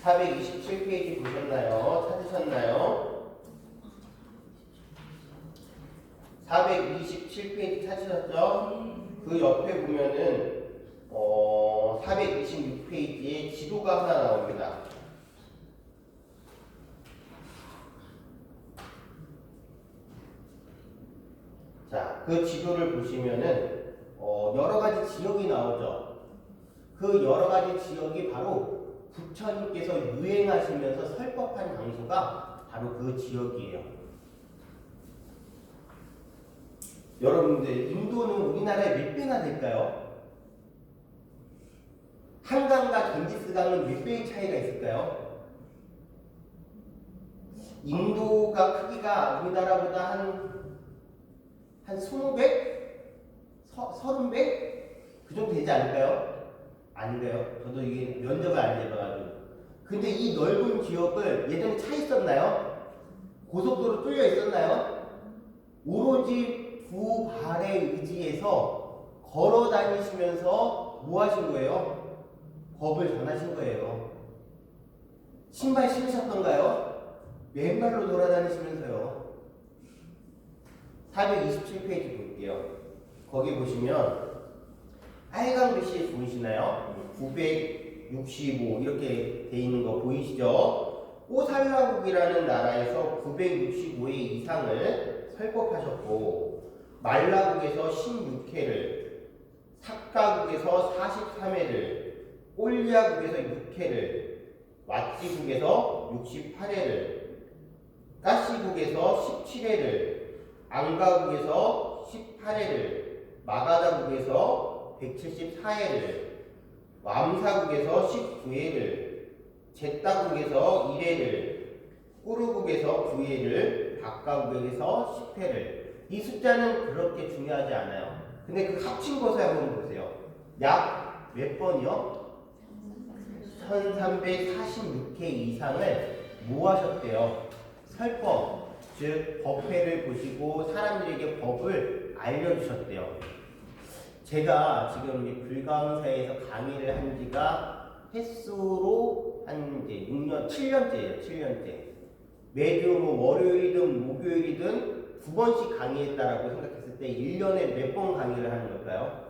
[SPEAKER 1] 427페이지 보셨나요? 찾으셨나요? 427페이지 찾으셨죠? 그 옆에 보면은 426페이지에 지도가 하나 나옵니다. 자, 그 지도를 보시면은 여러 가지 지역이 나오죠. 그 여러 가지 지역이 바로 부처님께서 유행하시면서 설법한 장소가 바로 그 지역이에요. 여러분들, 인도는 우리나라에 몇 배나 될까요? 한강과 겐지스강은 몇 배의 차이가 있을까요? 인도가 크기가 우리나라보다 한 20배? 30배? 그 정도 되지 않을까요? 아닌가요? 저도 이게 면접을 안 해봐가지고. 근데 이 넓은 지역을 예전에 차 있었나요? 고속도로 뚫려 있었나요? 오로지 두 발에 의지해서 걸어 다니시면서 뭐 하신 거예요? 법을 전하신 거예요. 신발 신으셨던가요? 맨발로 돌아다니시면서요. 427페이지 볼게요. 거기 보시면 빨간 글씨 보이시나요? 965 이렇게 돼 있는 거 보이시죠? 오살라국이라는 나라에서 965회 이상을 설법하셨고, 말라국에서 16회를, 삭가국에서 43회를, 꼴리아국에서 6회를, 왓지국에서 68회를, 까시국에서 17회를, 앙가국에서 18회를, 마가다국에서 174회를, 왬사국에서 19회를, 제따국에서 1회를, 꾸르국에서 9회를, 박가국에서 10회를. 이 숫자는 그렇게 중요하지 않아요. 근데 그 합친 것을 한번 보세요. 약 몇 번이요? 1346회 이상을 뭐 하셨대요? 설법, 즉 법회를 보시고 사람들에게 법을 알려주셨대요. 제가 지금 이 불가음사에서 강의를 한 지가 횟수로 한 이제 6년, 7년째예요. 7년째. 매주 뭐 월요일이든 목요일이든 2번씩 강의했다라고 생각했을 때 1년에 몇 번 강의를 하는 걸까요?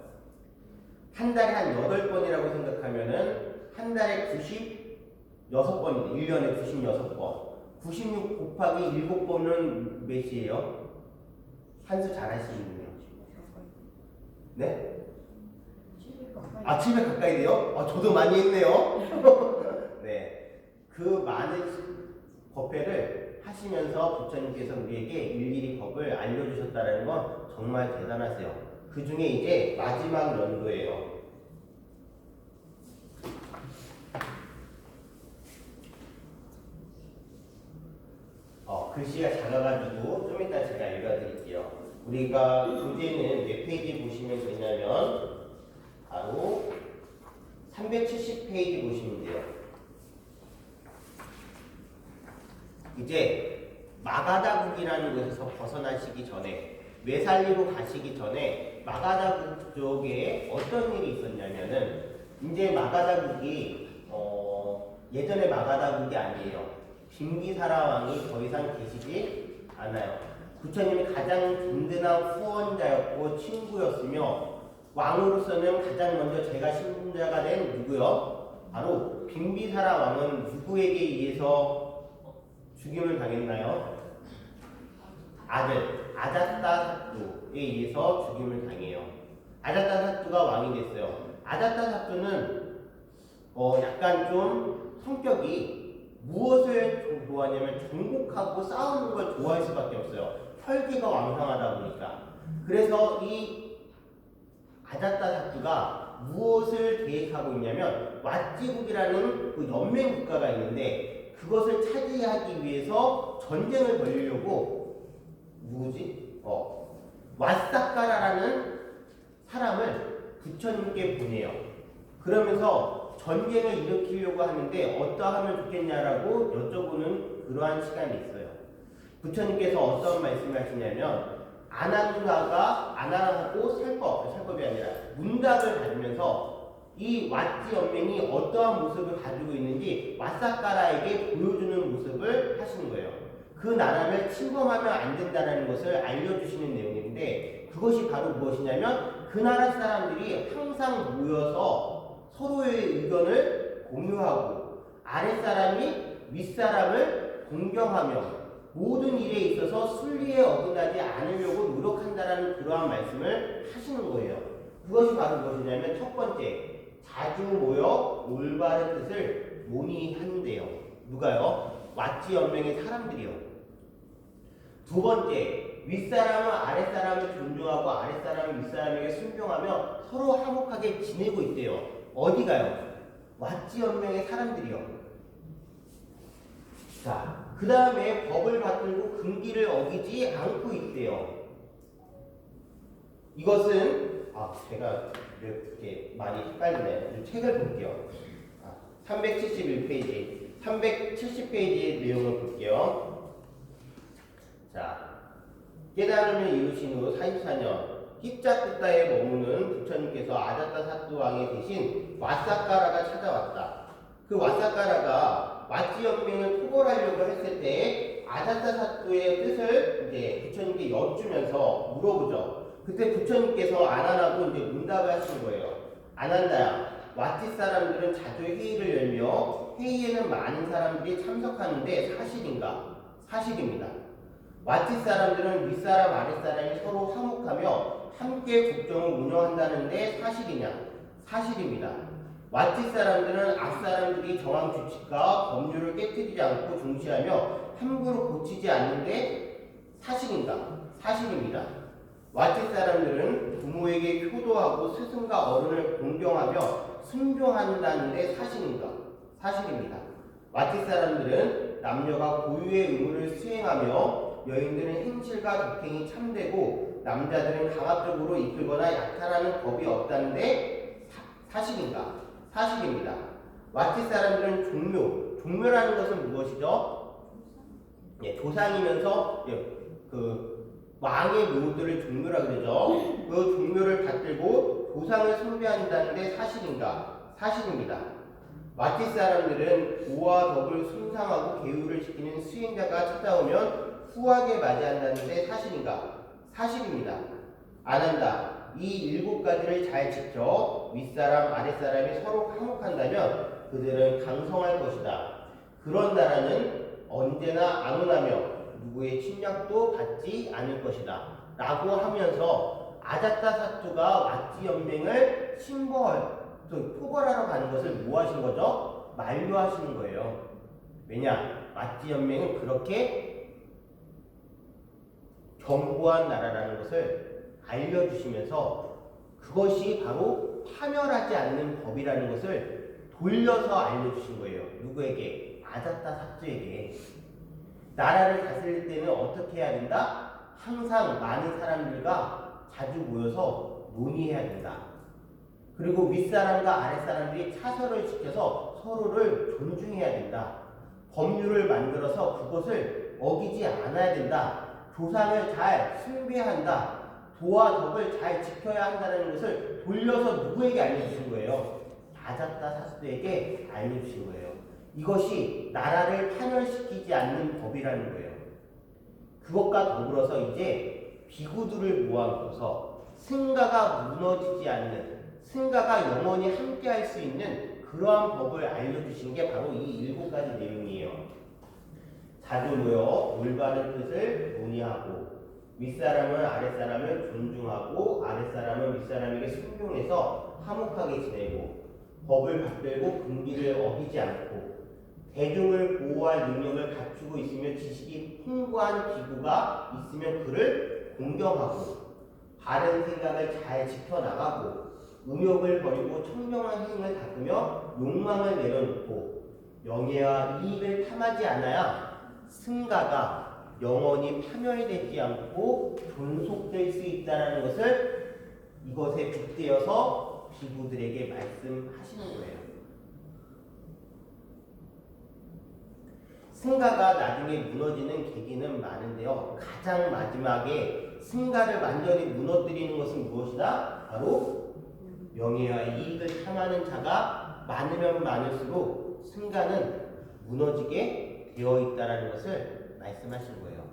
[SPEAKER 1] 한 달에 한 8번이라고 생각하면은 한 달에 96번인데 1년에 96번. 96 곱하기 7번은 몇이에요? 한수 잘 하시는군요. 네? 700 가까이 돼요? 저도 많이 했네요. 네. 그 많은 법회를 하시면서 부처님께서 우리에게 일일이 법을 알려주셨다는 건 정말 대단하세요. 그 중에 이제 마지막 연도예요. 글씨가 작아가지고 좀 이따 제가 읽어드릴게요. 우리가 교재는 몇 페이지 보시면 되냐면 바로 370페이지 보시면 돼요. 이제 마가다국이라는 곳에서 벗어나시기 전에, 메살리로 가시기 전에 마가다국 쪽에 어떤 일이 있었냐면은, 이제 마가다국이 예전의 마가다국이 아니에요. 빙기사라 왕이 더 이상 계시지 않아요. 부처님이 가장 든든한 후원자였고 친구였으며, 왕으로서는 가장 먼저 제가 신분자가 된 누구요? 바로 빙비사라 왕은 누구에게 의해서 죽임을 당했나요? 아들 아자타 사뚜에 의해서 죽임을 당해요. 아자타 사뚜가 왕이 됐어요. 아자타 사뚜는 약간 좀 성격이 무엇을 좋아하냐면 정복하고 싸우는 걸 좋아할 수밖에 없어요. 혈기가 왕성하다 보니까. 그래서 이 아자타 사뚜가 무엇을 계획하고 있냐면, 왓지국이라는 그 연맹 국가가 있는데 그것을 차지하기 위해서 전쟁을 벌이려고 누구지? 왓사카라라는 사람을 부처님께 보내요. 그러면서 전쟁을 일으키려고 하는데 어떠하면 좋겠냐라고 여쭤보는 그러한 시간이 있어요. 부처님께서 어떤 말씀을 하시냐면 아난하고 살법이 아니라 문답을 가지면서 이 왓지 연맹이 어떠한 모습을 가지고 있는지 왓사까라에게 보여주는 모습을 하시는 거예요. 그 나라를 침범하면 안 된다는 것을 알려주시는 내용인데 그것이 바로 무엇이냐면 그 나라 사람들이 항상 모여서 서로의 의견을 공유하고 아랫사람이 윗사람을 공경하며 모든 일에 있어서 순리에 어긋나지 않으려고 노력한다라는 그러한 말씀을 하시는 거예요. 그것이 바로 무엇이냐면 첫 번째, 자주 모여 올바른 뜻을 논의하는데요. 누가요? 왓지 연맹의 사람들이요. 두 번째, 윗사람은 아랫사람을 존중하고 아랫사람은 윗사람에게 순종하며 서로 화목하게 지내고 있대요. 어디가요? 왓지 연맹의 사람들이요. 자, 그 다음에 법을 받들고 금기를 어기지 않고 있대요. 이것은 제가 이렇게 많이 헷갈리네요. 책을 볼게요. 371페이지, 370페이지의 내용을 볼게요. 자, 깨달음을 이루신 후 44년 히짜쿠타에 머무는 부처님께서 아자타 사또 왕의 대신 왓사까라가 찾아왔다. 그 왓사까라가 왓지 연맹을 토벌하려고 했을 때 아자타 사또의 뜻을 이제 부처님께 여쭈면서 물어보죠. 그때 부처님께서 아난하고 이제 문답을 하신 거예요. 아난다야, 왓지 사람들은 자주 회의를 열며 회의에는 많은 사람들이 참석하는데 사실인가? 사실입니다. 왓지 사람들은 윗사람 아랫사람이 서로 화목하며 함께 국정을 운영한다는데 사실이냐? 사실입니다. 왓지 사람들은 앞사람들이 정한 규칙과 법률을 깨뜨리지 않고 중시하며 함부로 고치지 않는데 사실인가? 사실입니다. 왓지 사람들은 부모에게 효도하고 스승과 어른을 공경하며 순종한다는데 사실인가? 사실입니다. 왓지 사람들은 남녀가 고유의 의무를 수행하며 여인들은 행실과 독행이 참되고 남자들은 강압적으로 이끌거나 약탈하는 법이 없다는데 사실인가? 사실입니다. 왓지 사람들은 종묘라는 것은 무엇이죠? 조상이면서 그 왕의 묘들을 종묘라 그러죠. 그 종묘를 받들고 조상을 숭배한다는데 사실인가? 사실입니다. 왓지 사람들은 도와 덕을 숭상하고 계율을 시키는 수행자가 찾아오면 후하게 맞이한다는데 사실인가? 사실입니다. 아난다. 이 7가지를 잘 지켜 윗사람 아랫사람이 서로 화목한다면 그들은 강성할 것이다. 그런 나라는 언제나 안온하며 누구의 침략도 받지 않을 것이다. 라고 하면서 아자타 사투가 왓지 연맹을 토벌하러 가는 것을 뭐 하신 거죠? 만류하시는 거예요. 왜냐? 왓지 연맹은 그렇게 견고한 나라라는 것을 알려주시면서 그것이 바로 파멸하지 않는 법이라는 것을 돌려서 알려주신 거예요. 누구에게? 아자타 사투에게. 나라를 다스릴 때는 어떻게 해야 된다? 항상 많은 사람들과 자주 모여서 논의해야 된다. 그리고 윗사람과 아랫사람들이 차서를 지켜서 서로를 존중해야 된다. 법률을 만들어서 그것을 어기지 않아야 된다. 조상을 잘 숭배한다. 도와 덕을 잘 지켜야 한다는 것을 돌려서 누구에게 알려주신 거예요? 아자타 사스에게 알려주신 거예요. 이것이 나라를 파멸시키지 않는 법이라는 거예요. 그것과 더불어서 이제 비구들을 모아놓고서 승가가 무너지지 않는, 승가가 영원히 함께할 수 있는 그러한 법을 알려주신 게 바로 이 7가지 내용이에요. 자주 모여 올바른 뜻을 논의하고 윗사람은 아랫사람을 존중하고 아랫사람은 윗사람에게 순종해서 화목하게 지내고 법을 받들고 금기를 어기지 않고 대중을 보호할 능력을 갖추고 있으며 지식이 풍부한 기구가 있으면 그를 공경하고 바른 생각을 잘 지켜나가고 음욕을 버리고 청정한 행을 닦으며 욕망을 내려놓고 명예와 이익을 탐하지 않아야 승가가 영원히 파멸되지 않고 존속될 수 있다는 것을 이것에 빗대어서 비구들에게 말씀하시는 거예요. 승가가 나중에 무너지는 계기는 많은데요. 가장 마지막에 승가를 완전히 무너뜨리는 것은 무엇이다? 바로 명예와 이익을 탐하는 자가 많으면 많을수록 승가는 무너지게 되어 있다는 것을 말씀하신 거예요.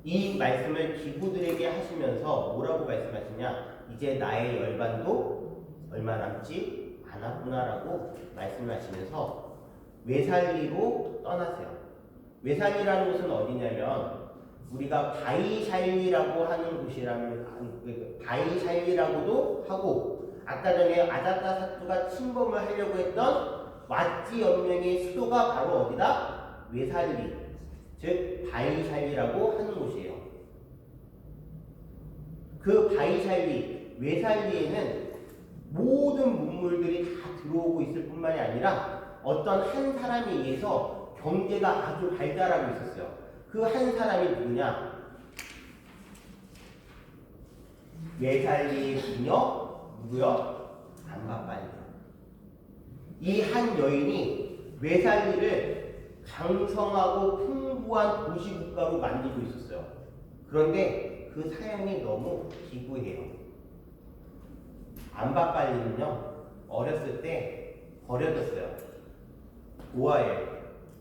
[SPEAKER 1] 이 말씀을 기구들에게 하시면서 뭐라고 말씀하시냐? 이제 나의 열반도 얼마 남지 않았구나라고 말씀하시면서 외살리로 떠나세요. 외살리라는 곳은 어디냐면 우리가 바이샬리라고 하는 곳이라면 바이샬리라고도 하고 아까 전에 아자타사투가 침범을 하려고 했던 왓지 연맹의 수도가 바로 어디다? 외살리, 즉 바이샬리라고 하는 곳이에요. 그 바이샬리, 외살리에는 모든 문물들이 다 들어오고 있을 뿐만이 아니라 어떤 한 사람에 의해서 경제가 아주 발달하고 있었어요. 그 한 사람이 누구냐? 외살리의 부녀 누구요? 안바빨리. 이 한 여인이 외살리를 강성하고 풍부한 도시국가로 만들고 있었어요. 그런데 그 사연이 너무 기구해요. 안바빨리는요, 어렸을 때 버려졌어요. 고아예요.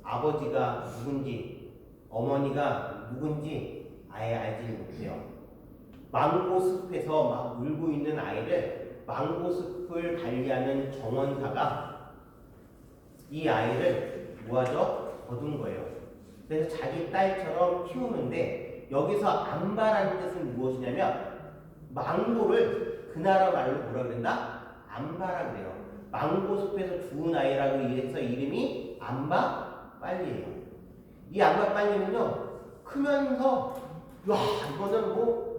[SPEAKER 1] 아버지가 누군지, 어머니가 누군지 아예 알지 못해요. 망고숲에서 막 울고 있는 아이를 망고숲을 관리하는 정원사가 이 아이를 뭐하죠? 거둔 거예요. 그래서 자기 딸처럼 키우는데 여기서 안바라는 뜻은 무엇이냐면 망고를 그 나라 말로 뭐라 그런다? 안바라 그래요. 망고숲에서 주운 아이라고 해서 이름이 안바빨리예요. 이 안바빨리는요 크면서 와 이거는 뭐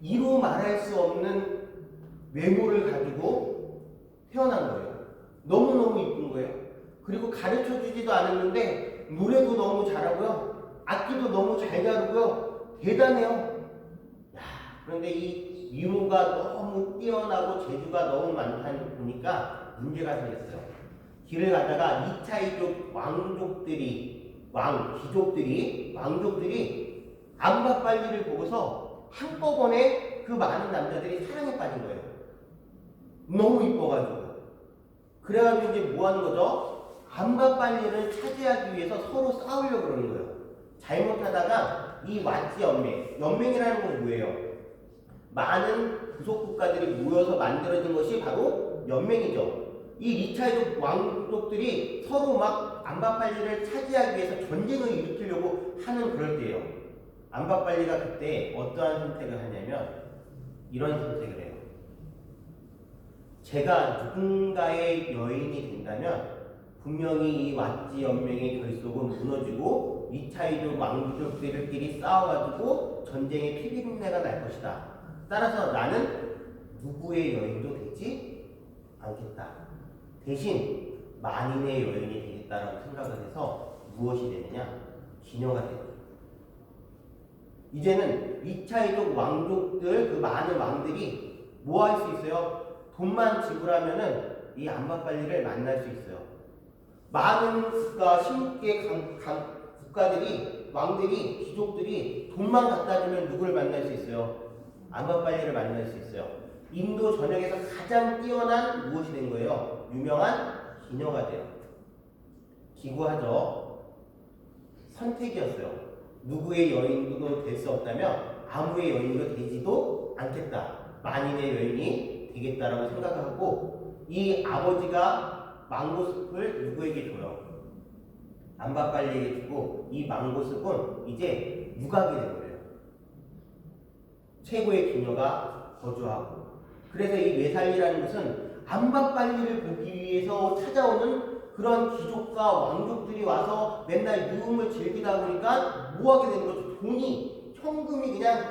[SPEAKER 1] 이루 말할 수 없는 외모를 가지고 태어난 거예요. 너무너무 이쁜 거예요. 그리고 가르쳐 주지도 않았는데 노래도 너무 잘하고요. 악기도 너무 잘 다루고요. 대단해요. 야, 그런데 이 미모가 너무 뛰어나고 재주가 너무 많다 보니까 문제가 생겼어요. 길을 가다가 2차이족 왕족들이 안바빨리를 보고서 한꺼번에 그 많은 남자들이 사랑에 빠진 거예요. 너무 이뻐가지고. 그래가지고 이제 뭐 하는 거죠? 안바빨리를 차지하기 위해서 서로 싸우려고 그러는 거예요. 잘못하다가 이 왓지 연맹이라는 건 뭐예요? 많은 부속 국가들이 모여서 만들어진 것이 바로 연맹이죠. 이 2차이족 왕족들이 서로 막 안바빨리를 차지하기 위해서 전쟁을 일으키려고 하는 그럴 때예요. 안바빨리가 그때 어떠한 선택을 하냐면 이런 선택을 해요. 제가 누군가의 여인이 된다면 분명히 이 왓지 연맹의 결속은 무너지고 2차이족 왕족들끼리 싸워가지고 전쟁의 피비린내가 날 것이다. 따라서 나는 누구의 여인도 되지 않겠다. 대신 만인의 여인이 되겠다라고 생각을 해서 무엇이 되느냐? 기녀가 됩니다. 이제는 2차이족 왕족들, 그 많은 왕들이 뭐 할 수 있어요? 돈만 지불하면은 이 안바빨리를 만날 수 있어요. 많은 국가, 16개 국가들이, 왕들이, 귀족들이 돈만 갖다 주면 누구를 만날 수 있어요? 안바빨리를 만날 수 있어요. 인도 전역에서 가장 뛰어난 무엇이 된 거예요? 유명한 기녀가 돼요. 기구하죠. 선택이었어요. 누구의 여인도 될 수 없다면 아무의 여인도 되지도 않겠다. 만인의 여인이 되겠다라고 생각하고 이 아버지가 망고숲을 누구에게 줘요? 안바빨리에게 주고 이 망고숲은 이제 유각이 된 거예요. 최고의 기녀가 거주하고 그래서 이 외살리라는 것은 안바빨리를 보기 위해서 찾아오는 그런 귀족과 왕족들이 와서 맨날 유흥을 즐기다 보니까 뭐하게 되는 거죠? 돈이 현금이 그냥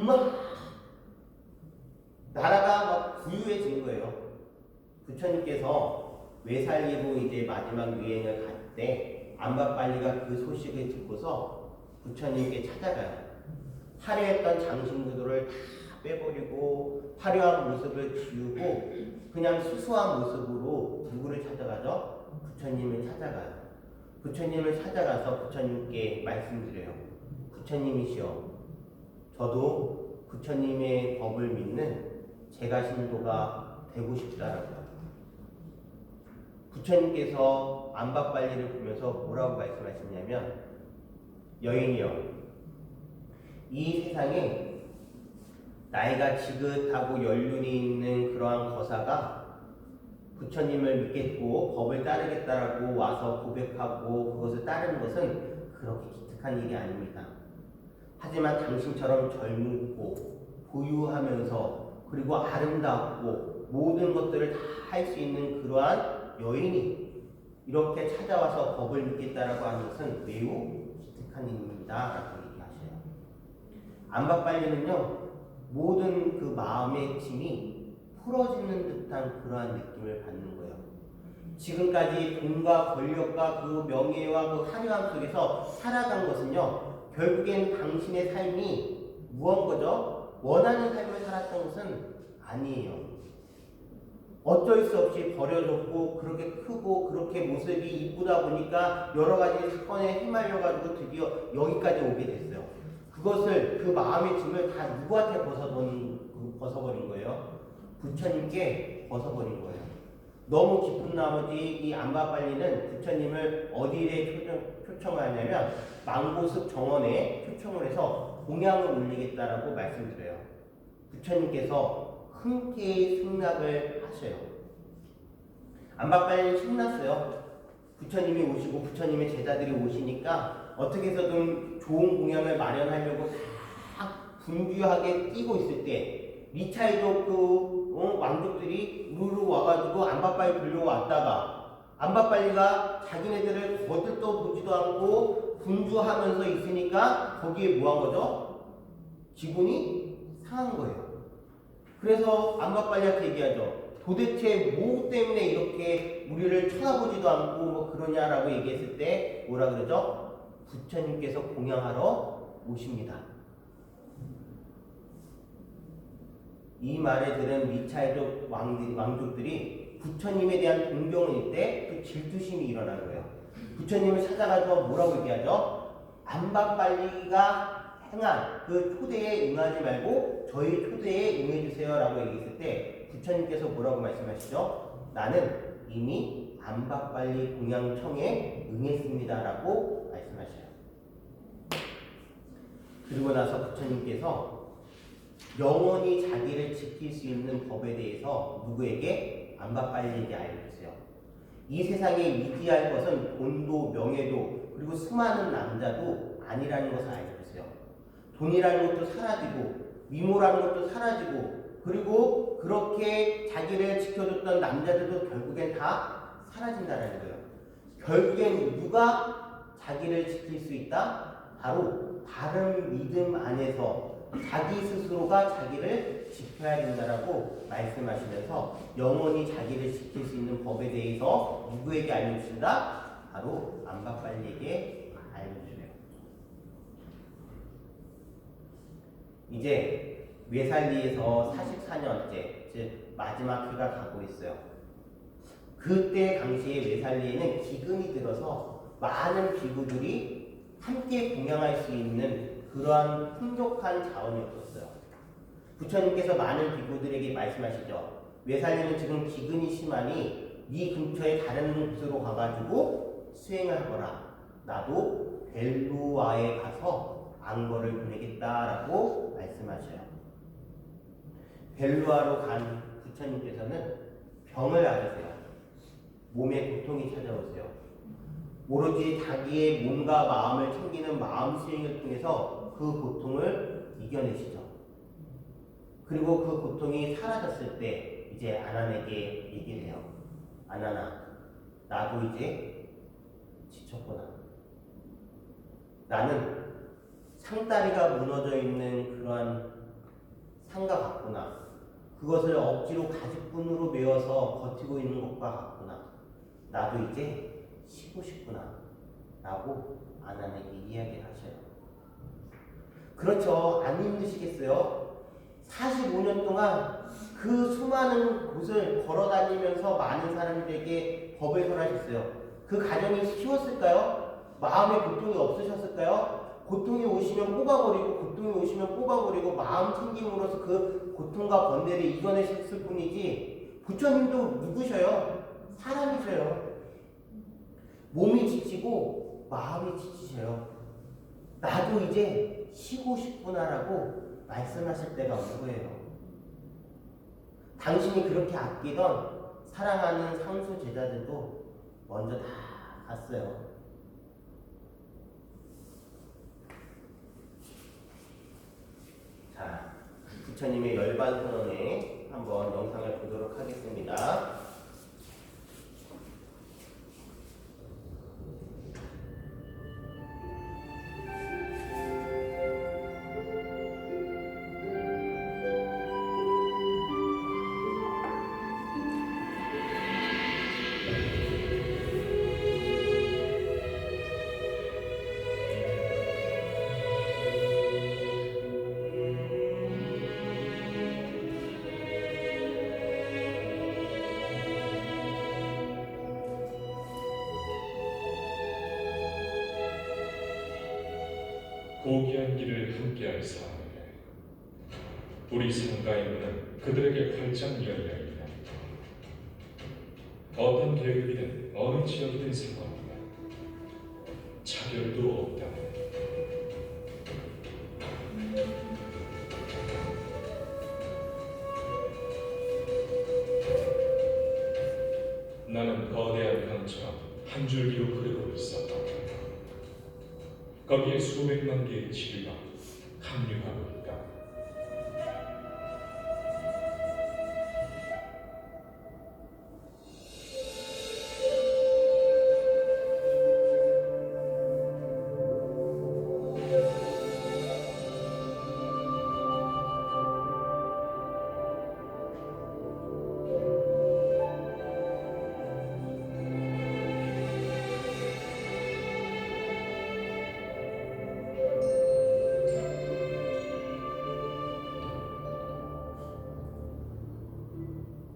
[SPEAKER 1] 막 나라가 막 부유해진 거예요. 부처님께서 외살리로 이제 마지막 유행을 갈 때 안바빨리가 그 소식을 듣고서 부처님께 찾아가요. 화려했던 장신구들을 다 빼버리고 화려한 모습을 지우고 그냥 수수한 모습으로 누구를 찾아가죠? 부처님을 찾아가요. 부처님을 찾아가서 부처님께 말씀드려요. 부처님이시여, 저도 부처님의 법을 믿는 제가 신도가 되고 싶다라고요. 부처님께서 안박발리를 보면서 뭐라고 말씀하시냐면, 여인이여, 이 세상에 나이가 지긋하고 연륜이 있는 그러한 거사가 부처님을 믿겠고 법을 따르겠다라고 와서 고백하고 그것을 따르는 것은 그렇게 기특한 일이 아닙니다. 하지만 당신처럼 젊고 부유하면서 그리고 아름답고 모든 것들을 다 할 수 있는 그러한 여인이 이렇게 찾아와서 법을 믿겠다라고 하는 것은 매우 기특한 일입니다 라고 얘기하셔요. 안박발리는요, 모든 그 마음의 짐이 풀어지는 듯한 그러한 느낌을 받는 거예요. 지금까지 돈과 권력과 그 명예와 그 화려함 속에서 살아간 것은요, 결국엔 당신의 삶이 무언 거죠? 원하는 삶을 살았던 것은 아니에요. 어쩔 수 없이 버려졌고 그렇게 크고 그렇게 모습이 이쁘다 보니까 여러 가지 사건에 휘말려가지고 드디어 여기까지 오게 됐어요. 그것을 그 마음의 짐을 다 누구한테 벗어버린 거예요? 부처님께 벗어버린 거예요. 너무 깊은 나머지 이 안박발리는 부처님을 어디에 초청하냐면 망고숲 정원에 초청을 해서 공양을 올리겠다라고 말씀드려요. 부처님께서 흔쾌히 승낙을 하셔요. 안박발리는 신났어요. 부처님이 오시고 부처님의 제자들이 오시니까 어떻게 해서든 좋은 공양을 마련하려고 다 분주하게 뛰고 있을 때 미차이도 그 왕족들이 우르르 와가지고 안박발리 불려고 왔다가 안박발리가 자기네들을 거들떠 보지도 않고 분주하면서 있으니까 거기에 뭐 한 거죠? 기분이 상한 거예요. 그래서 안박발리한테 얘기하죠. 도대체 뭐 때문에 이렇게 우리를 쳐다보지도 않고 뭐 그러냐라고 얘기했을 때 뭐라 그러죠? 부처님께서 공양하러 오십니다. 이 말을 들은 미차이족 왕족들이 부처님에 대한 동경일 때 그 질투심이 일어나는 거예요. 부처님을 찾아가서 뭐라고 얘기하죠? 안박발리가 행한 그 초대에 응하지 말고 저희 초대에 응해주세요 라고 얘기했을 때 부처님께서 뭐라고 말씀하시죠? 나는 이미 안박발리 공양청에 응했습니다 라고 말씀하셔요. 그리고 나서 부처님께서 영원히 자기를 지킬 수 있는 법에 대해서 누구에게? 안박발리에게 알려주세요. 이 세상에 위기할 것은 돈도 명예도 그리고 수많은 남자도 아니라는 것을 알려주세요. 돈이라는 것도 사라지고 미모라는 것도 사라지고 그리고 그렇게 자기를 지켜줬던 남자들도 결국엔 다 사라진다는 거예요. 결국엔 누가 자기를 지킬 수 있다? 바로 바른 믿음 안에서 자기 스스로가 자기를 지켜야 된다라고 말씀하시면서 영원히 자기를 지킬 수 있는 법에 대해서 누구에게 알려주신다? 바로 안박발리에게 알려주세요. 이제 외살리에서 44년째, 즉 마지막 해가 가고 있어요. 그때 당시에 외살리에는 기근이 들어서 많은 비구들이 함께 공양할 수 있는 그러한 풍족한 자원이 없었어요. 부처님께서 많은 비구들에게 말씀하시죠. 외살리는 지금 기근이 심하니 네 근처에 다른 곳으로 가가지고 수행을 하거라. 나도 벨루아에 가서 안거를 보내겠다라고 말씀하셔요. 벨루아로 간 부처님께서는 병을 앓으세요. 몸에 고통이 찾아오세요. 오로지 자기의 몸과 마음을 챙기는 마음 수행을 통해서 그 고통을 이겨내시죠. 그리고 그 고통이 사라졌을 때 이제 아난에게 얘기를 해요. 아난아, 나도 이제 지쳤구나. 나는 상다리가 무너져 있는 그러한 상과 같구나. 그것을 억지로 가죽끈으로 메어서 버티고 있는 것과 같구나. 나도 이제 쉬고 싶구나. 라고 아난에게 이야기를 하셔요. 그렇죠. 안 힘드시겠어요? 45년 동안 그 수많은 곳을 걸어다니면서 많은 사람들에게 법을 설하셨어요. 그 그 가정이 쉬웠을까요? 마음의 고통이 없으셨을까요? 고통이 오시면 뽑아버리고 고통이 오시면 뽑아버리고 마음 챙김으로써 그 고통과 번뇌를 이겨내셨을 뿐이지 부처님도 누구셔요? 사람이셔요. 몸이 지치고 마음이 지치셔요. 나도 이제 쉬고 싶구나라고 말씀하실 때가 온 거예요. 당신이 그렇게 아끼던 사랑하는 상수 제자들도 먼저 다 갔어요. 자, 부처님의 열반 선언에 한번 영상을 보도록 하겠습니다.
[SPEAKER 4] 고귀한 길을 함께할 사람에게 우리 상가의 문은 그들에게 활짝 열려 있다. 어떤 계급이든 어느 지역이든 상관없다. 차별도 없다. 나는 거대한 강처럼 한 줄기로 흐르고 있었다. 거기에 수백만 개의 지리가 합류하고 있다.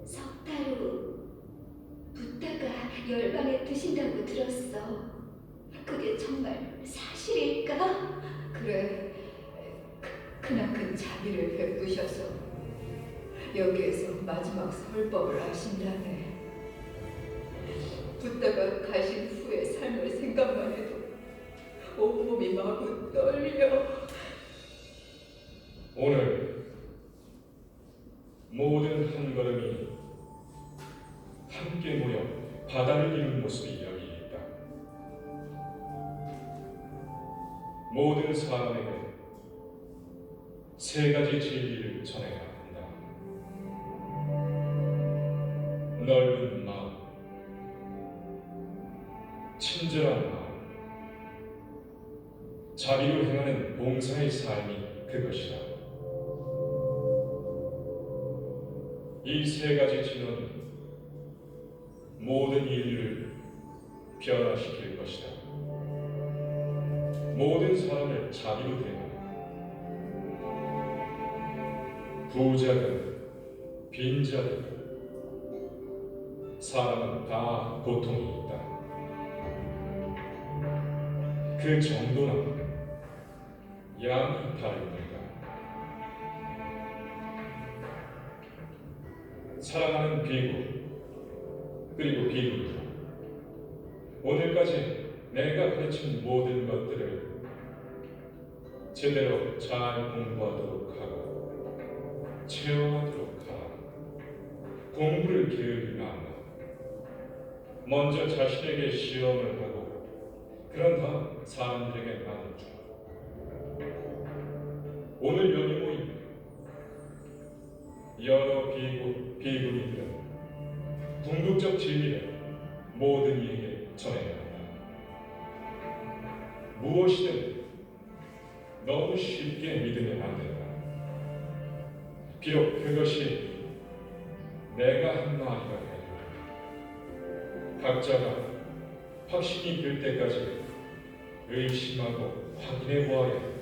[SPEAKER 6] 석달우, 붓다가 열반에 드신다고 들었어. 그게 정말 사실일까? 그래, 그나큰 자비를 베푸셔서 여기에서 마지막 설법을 하신다네. 붓다가 가신 후의 삶을 생각만 해도 온몸이 마구 떨려.
[SPEAKER 4] 오늘 모든 한 걸음이 함께 모여 바다를 이룬 모습이 여기 있다. 모든 사람에게 세 가지 진리를 전해야 한다. 넓은 마음, 친절한 마음, 자비로 행하는 봉사의 삶이 그것이다. 이 세 가지 진언이 모든 인류를 변화시킬 것이다. 모든 사람을 자비로 대하라. 부자든 빈자든 사람은 다 고통이 있다. 그 정도나 양이 다릅니다. 사랑하는 비구 그리고 비구들, 오늘까지 내가 가르친 모든 것들을 제대로 잘 공부하도록 하고 체험하도록 하라. 공부를 게으르면 안 돼. 먼저 자신에게 시험을 하고 그런 다음 사람들에게 나눠주라. 오늘 여기 모인 여러 비구니들은 궁극적 진리를 모든 이에게 전해야 한다. 무엇이든 너무 쉽게 믿으면 안 된다. 비록 그것이 내가 한 말이라 해도 각자가 확신이 들 때까지 의심하고 확인해 보아야 한다.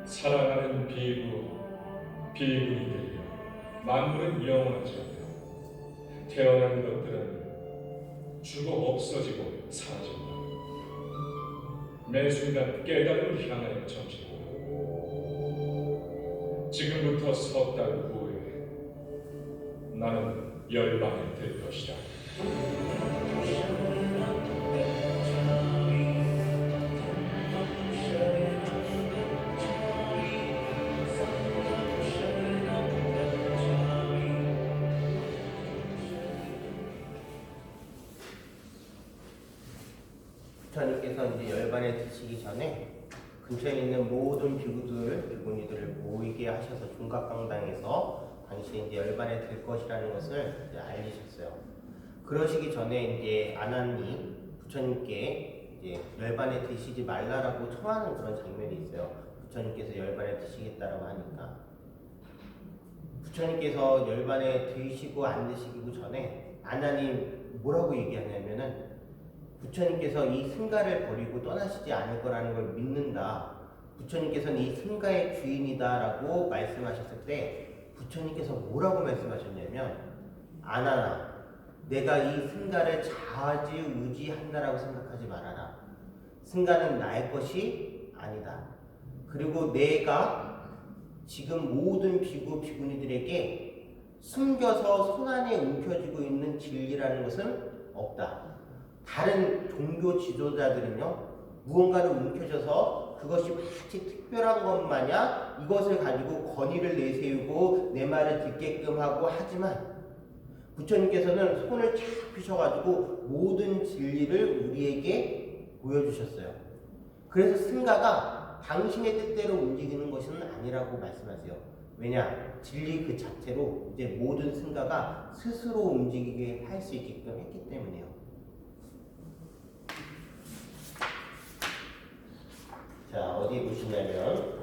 [SPEAKER 4] 사랑하는 비구 비군이 되리라. 만물은 영원하지 않고 태어난 것들은 죽어 없어지고 사라진다. 매 순간 깨달음을 향하여 점치고 지금부터 석 달 후에 나는 열방에 들 것이다.
[SPEAKER 1] 부처님께서 이제 열반에 드시기 전에 근처에 있는 모든 비구니들을 모이게 하셔서 종각강당에서 당신이 이제 열반에 들 것이라는 것을 이제 알리셨어요. 그러시기 전에 이제 아난이 부처님께 이제 열반에 드시지 말라라고 청하는 그런 장면이 있어요. 부처님께서 열반에 드시겠다라고 하니까 부처님께서 열반에 드시고 안 드시기 전에 아난이 뭐라고 얘기하냐면은 부처님께서 이 승가를 버리고 떠나시지 않을 거라는 걸 믿는다. 부처님께서는 이 승가의 주인이다라고 말씀하셨을 때 부처님께서 뭐라고 말씀하셨냐면 아나나 내가 이 승가를 좌지우지한다라고 생각하지 말아라. 승가는 나의 것이 아니다. 그리고 내가 지금 모든 비구니들에게 숨겨서 손안에 움켜쥐고 있는 진리라는 것은 없다. 다른 종교 지도자들은요 무언가를 움켜줘서 그것이 마치 특별한 것 마냥 이것을 가지고 권위를 내세우고 내 말을 듣게끔 하고 하지만 부처님께서는 손을 쫙 펴셔가지고 모든 진리를 우리에게 보여주셨어요. 그래서 승가가 당신의 뜻대로 움직이는 것은 아니라고 말씀하세요. 왜냐? 진리 그 자체로 이제 모든 승가가 스스로 움직이게 할 수 있게끔 했기 때문에요. 자, 어디 보시냐면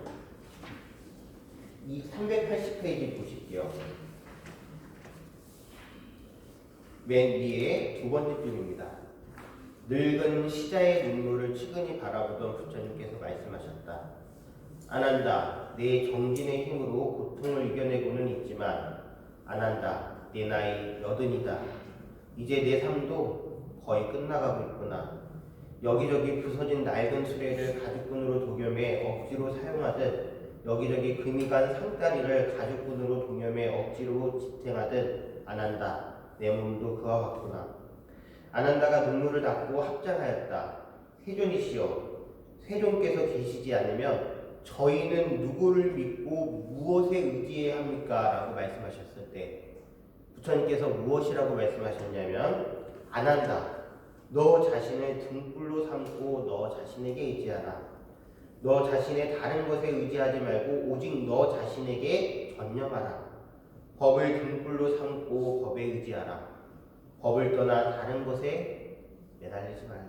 [SPEAKER 1] 이 380페이지 보실게요. 맨 위에 두 번째 줄입니다. 늙은 시자의 눈물을 측은히 바라보던 부처님께서 말씀하셨다. 아난다, 내 정진의 힘으로 고통을 이겨내고는 있지만 아난다, 내 나이 80이다. 이제 내 삶도 거의 끝나가고 있구나. 여기저기 부서진 낡은 수레를 가죽끈으로 동여매 억지로 사용하듯 여기저기 금이 간 상다리를 가죽끈으로 동여매 억지로 지탱하듯 아난다, 내 몸도 그와 같구나. 아난다가 눈물을 닦고 합장하였다. 세존이시여, 세존께서 계시지 않으면 저희는 누구를 믿고 무엇에 의지해야 합니까? 라고 말씀하셨을 때 부처님께서 무엇이라고 말씀하셨냐면 아난다, 너 자신을 등불로 삼고 너 자신에게 의지하라. 너 자신의 다른 것에 의지하지 말고 오직 너 자신에게 전념하라. 법을 등불로 삼고 법에 의지하라. 법을 떠나 다른 것에 매달리지 말라.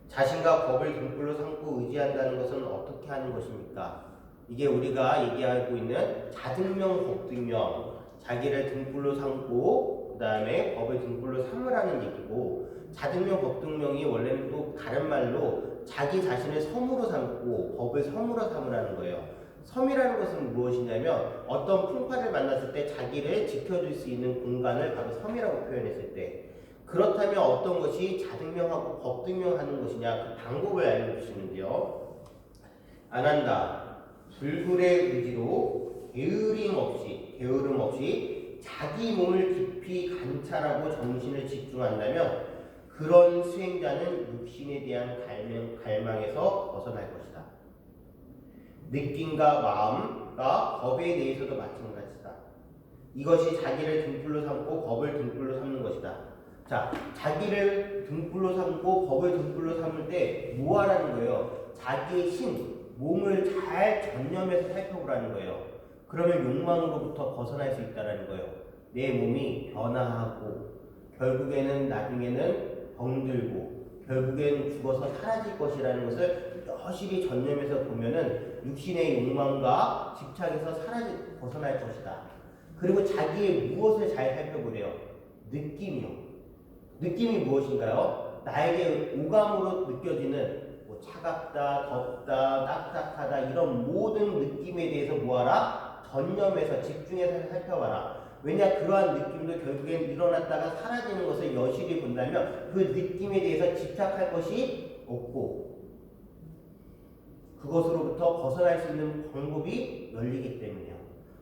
[SPEAKER 1] 자신과 법을 등불로 삼고 의지한다는 것은 어떻게 하는 것입니까? 이게 우리가 얘기하고 있는 자등명, 법등명, 자기를 등불로 삼고 그 다음에 법을 등불로 삼으라는 얘기고, 자등명, 법등명이 원래는 또 다른 말로 자기 자신을 섬으로 삼고 법을 섬으로 삼으라는 거예요. 섬이라는 것은 무엇이냐면 어떤 풍파를 만났을 때 자기를 지켜줄 수 있는 공간을 바로 섬이라고 표현했을 때, 그렇다면 어떤 것이 자등명하고 법등명하는 것이냐, 그 방법을 알려주시는데요. 안한다, 불굴의 의지로 게으름 없이 자기 몸을 깊이 관찰하고 정신을 집중한다면 그런 수행자는 육신에 대한 갈망에서 벗어날 것이다. 느낌과 마음과 법에 대해서도 마찬가지다. 이것이 자기를 등불로 삼고 법을 등불로 삼는 것이다. 자, 자기를 등불로 삼고 법을 등불로 삼을 때 뭐 하라는 거예요? 자기의 신, 몸을 잘 전념해서 살펴보라는 거예요. 그러면 욕망으로부터 벗어날 수 있다는 거예요. 내 몸이 변화하고 결국에는 나중에는 병들고 결국엔 죽어서 사라질 것이라는 것을 여실히 전념해서 보면은 육신의 욕망과 집착에서 벗어날 것이다. 그리고 자기의 무엇을 잘 살펴보래요? 느낌이요. 느낌이 무엇인가요? 나에게 오감으로 느껴지는 차갑다, 덥다, 딱딱하다 이런 모든 느낌에 대해서 뭐하라? 전념해서 집중해서 살펴봐라. 왜냐, 그러한 느낌도 결국엔 일어났다가 사라지는 것을 여실히 본다면 그 느낌에 대해서 집착할 것이 없고 그것으로부터 벗어날 수 있는 방법이 열리기 때문이에요.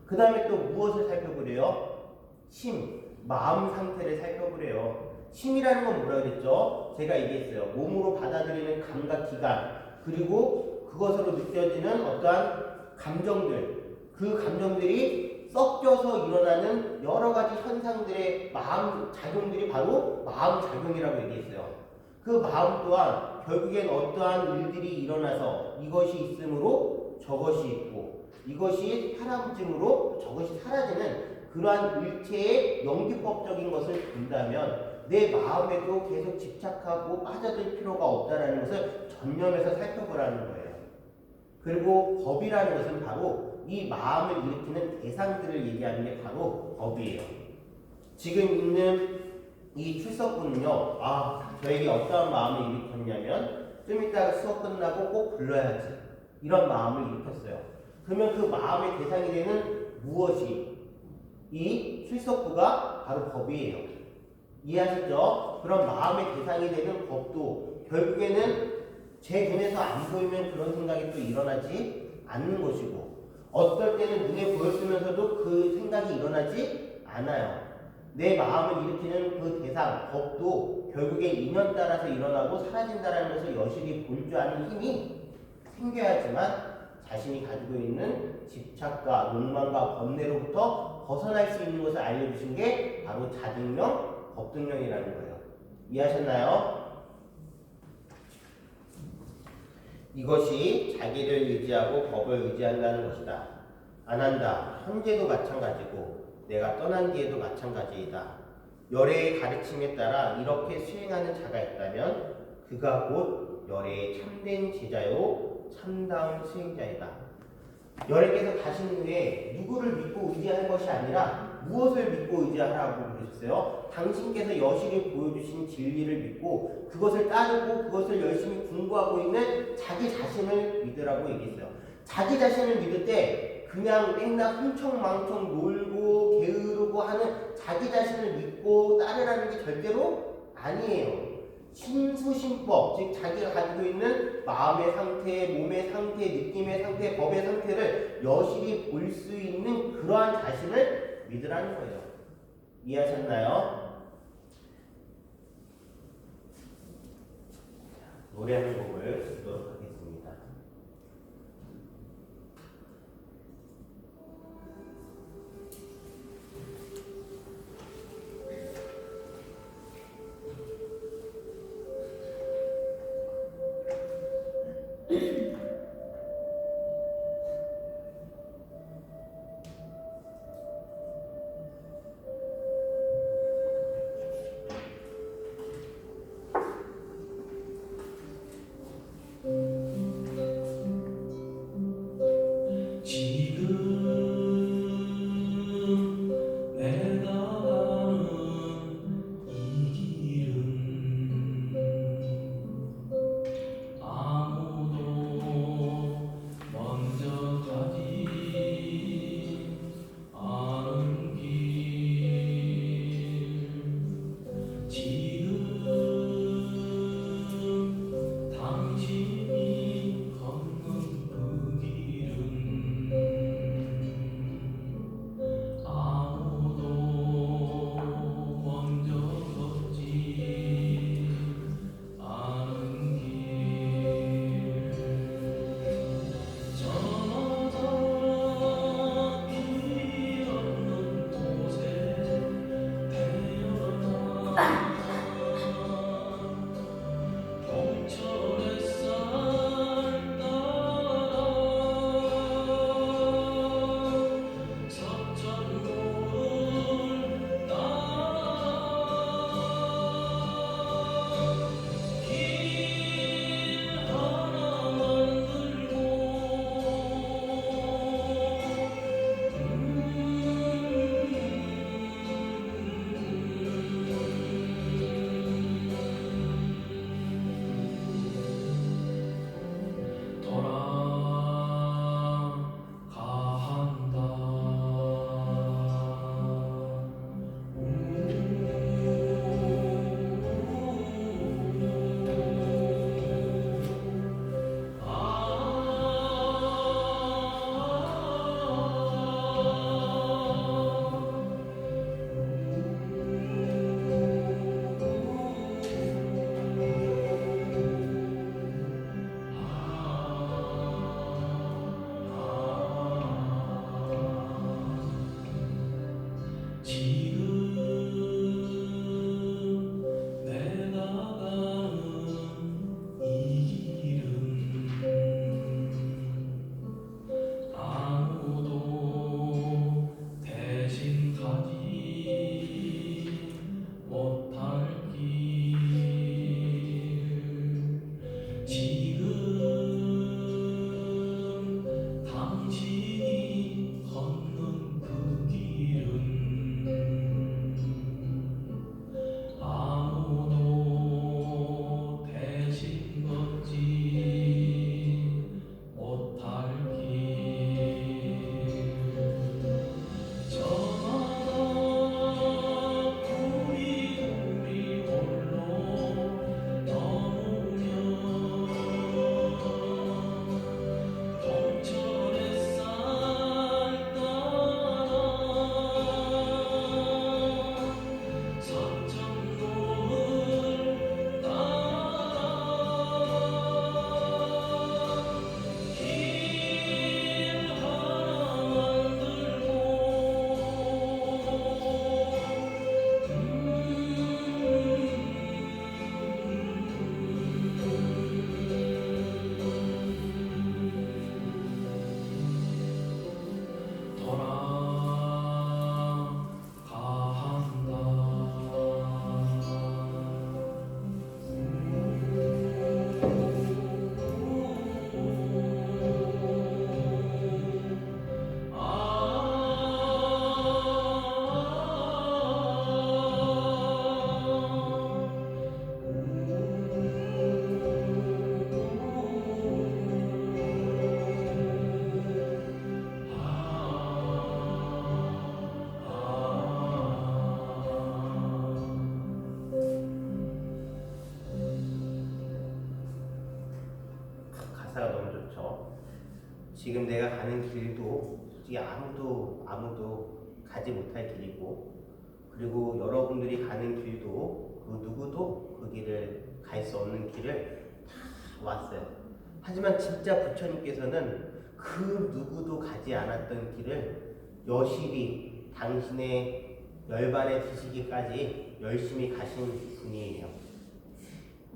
[SPEAKER 1] 그 다음에 또 무엇을 살펴보래요? 마음 상태를 살펴보래요. 심이라는 건 뭐라 그랬죠? 제가 얘기했어요. 몸으로 받아들이는 감각 기관, 그리고 그것으로 느껴지는 어떠한 감정들, 그 감정들이 섞여서 일어나는 여러 가지 현상들의 마음 작용들이 바로 마음 작용이라고 얘기했어요. 그 마음 또한 결국엔 어떠한 일들이 일어나서 이것이 있으므로 저것이 있고, 이것이 사람쯤으로 저것이 사라지는 그러한 일체의 연기법적인 것을 본다면 내 마음에도 계속 집착하고 빠져들 필요가 없다는 것을 전념해서 살펴보라는 거예요. 그리고 법이라는 것은 바로 이 마음을 일으키는 대상들을 얘기하는 게 바로 법이에요. 지금 있는 이 출석부는요, 저에게 어떠한 마음을 일으켰냐면 좀 이따가 수업 끝나고 꼭 불러야지, 이런 마음을 일으켰어요. 그러면 그 마음의 대상이 되는 무엇이? 이 출석부가 바로 법이에요. 이해하셨죠? 그런 마음의 대상이 되는 법도 결국에는 제 눈에서 안 보이면 그런 생각이 또 일어나지 않는 것이고, 어떨 때는 눈에 보였으면서도 그 생각이 일어나지 않아요. 내 마음을 일으키는 그 대상, 법도 결국에 인연 따라서 일어나고 사라진다는 것을 여실히 볼 줄 아는 힘이 생겨야지만 자신이 가지고 있는 집착과 욕망과 번뇌로부터 벗어날 수 있는 것을 알려주신 게 바로 자등명, 법등명이라는 거예요. 이해하셨나요? 이것이 자기를 의지하고 법을 의지한다는 것이다. 안 한다. 현재도 마찬가지고 내가 떠난 뒤에도 마찬가지이다. 열애의 가르침에 따라 이렇게 수행하는 자가 있다면 그가 곧 열애의 참된 제자요 참다운 수행자이다. 열애께서 가신 후에 누구를 믿고 의지하는 것이 아니라 무엇을 믿고 의지하라고 그러셨어요? 당신께서 여실히 보여주신 진리를 믿고 그것을 따르고 그것을 열심히 공부하고 있는 자기 자신을 믿으라고 얘기했어요. 자기 자신을 믿을 때 그냥 맨날 흥청망청 놀고 게으르고 하는 자기 자신을 믿고 따르라는 게 절대로 아니에요. 신수신법, 즉 자기가 가지고 있는 마음의 상태, 몸의 상태, 느낌의 상태, 법의 상태를 여실히 볼 수 있는 그러한 자신을 믿으라는 거예요. 이해하셨나요? 노래 한 곡을 듣도록 하겠습니다.
[SPEAKER 5] 지금 내가 가는 이 길은 아무도 대신 가지 못할 길. 지금 당신이 걷는 그 길은 아무도 대신 걷지 못할 길. 저마다 우리 홀로 넘으며 동천의 쌀 따라 산천로를 따라 길 하나
[SPEAKER 1] 가사가 너무 좋죠. 지금 내가 가는 길도 솔직히 아무도 가지 못할 길이고, 그리고 여러분들이 가는 길도 그 누구도 그 길을 갈 수 없는 길을 다 왔어요. 하지만 진짜 부처님께서는 그 누구도 가지 않았던 길을 여실히 당신의 열반에 드시기까지 열심히 가신 분이에요.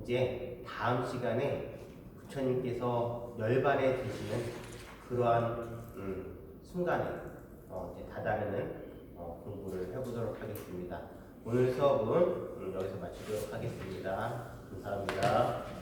[SPEAKER 1] 이제 다음 시간에 부처님께서 열반에 드시는 그러한 순간에 이제 다다르는 공부를 해보도록 하겠습니다. 오늘 수업은 여기서 마치도록 하겠습니다. 감사합니다.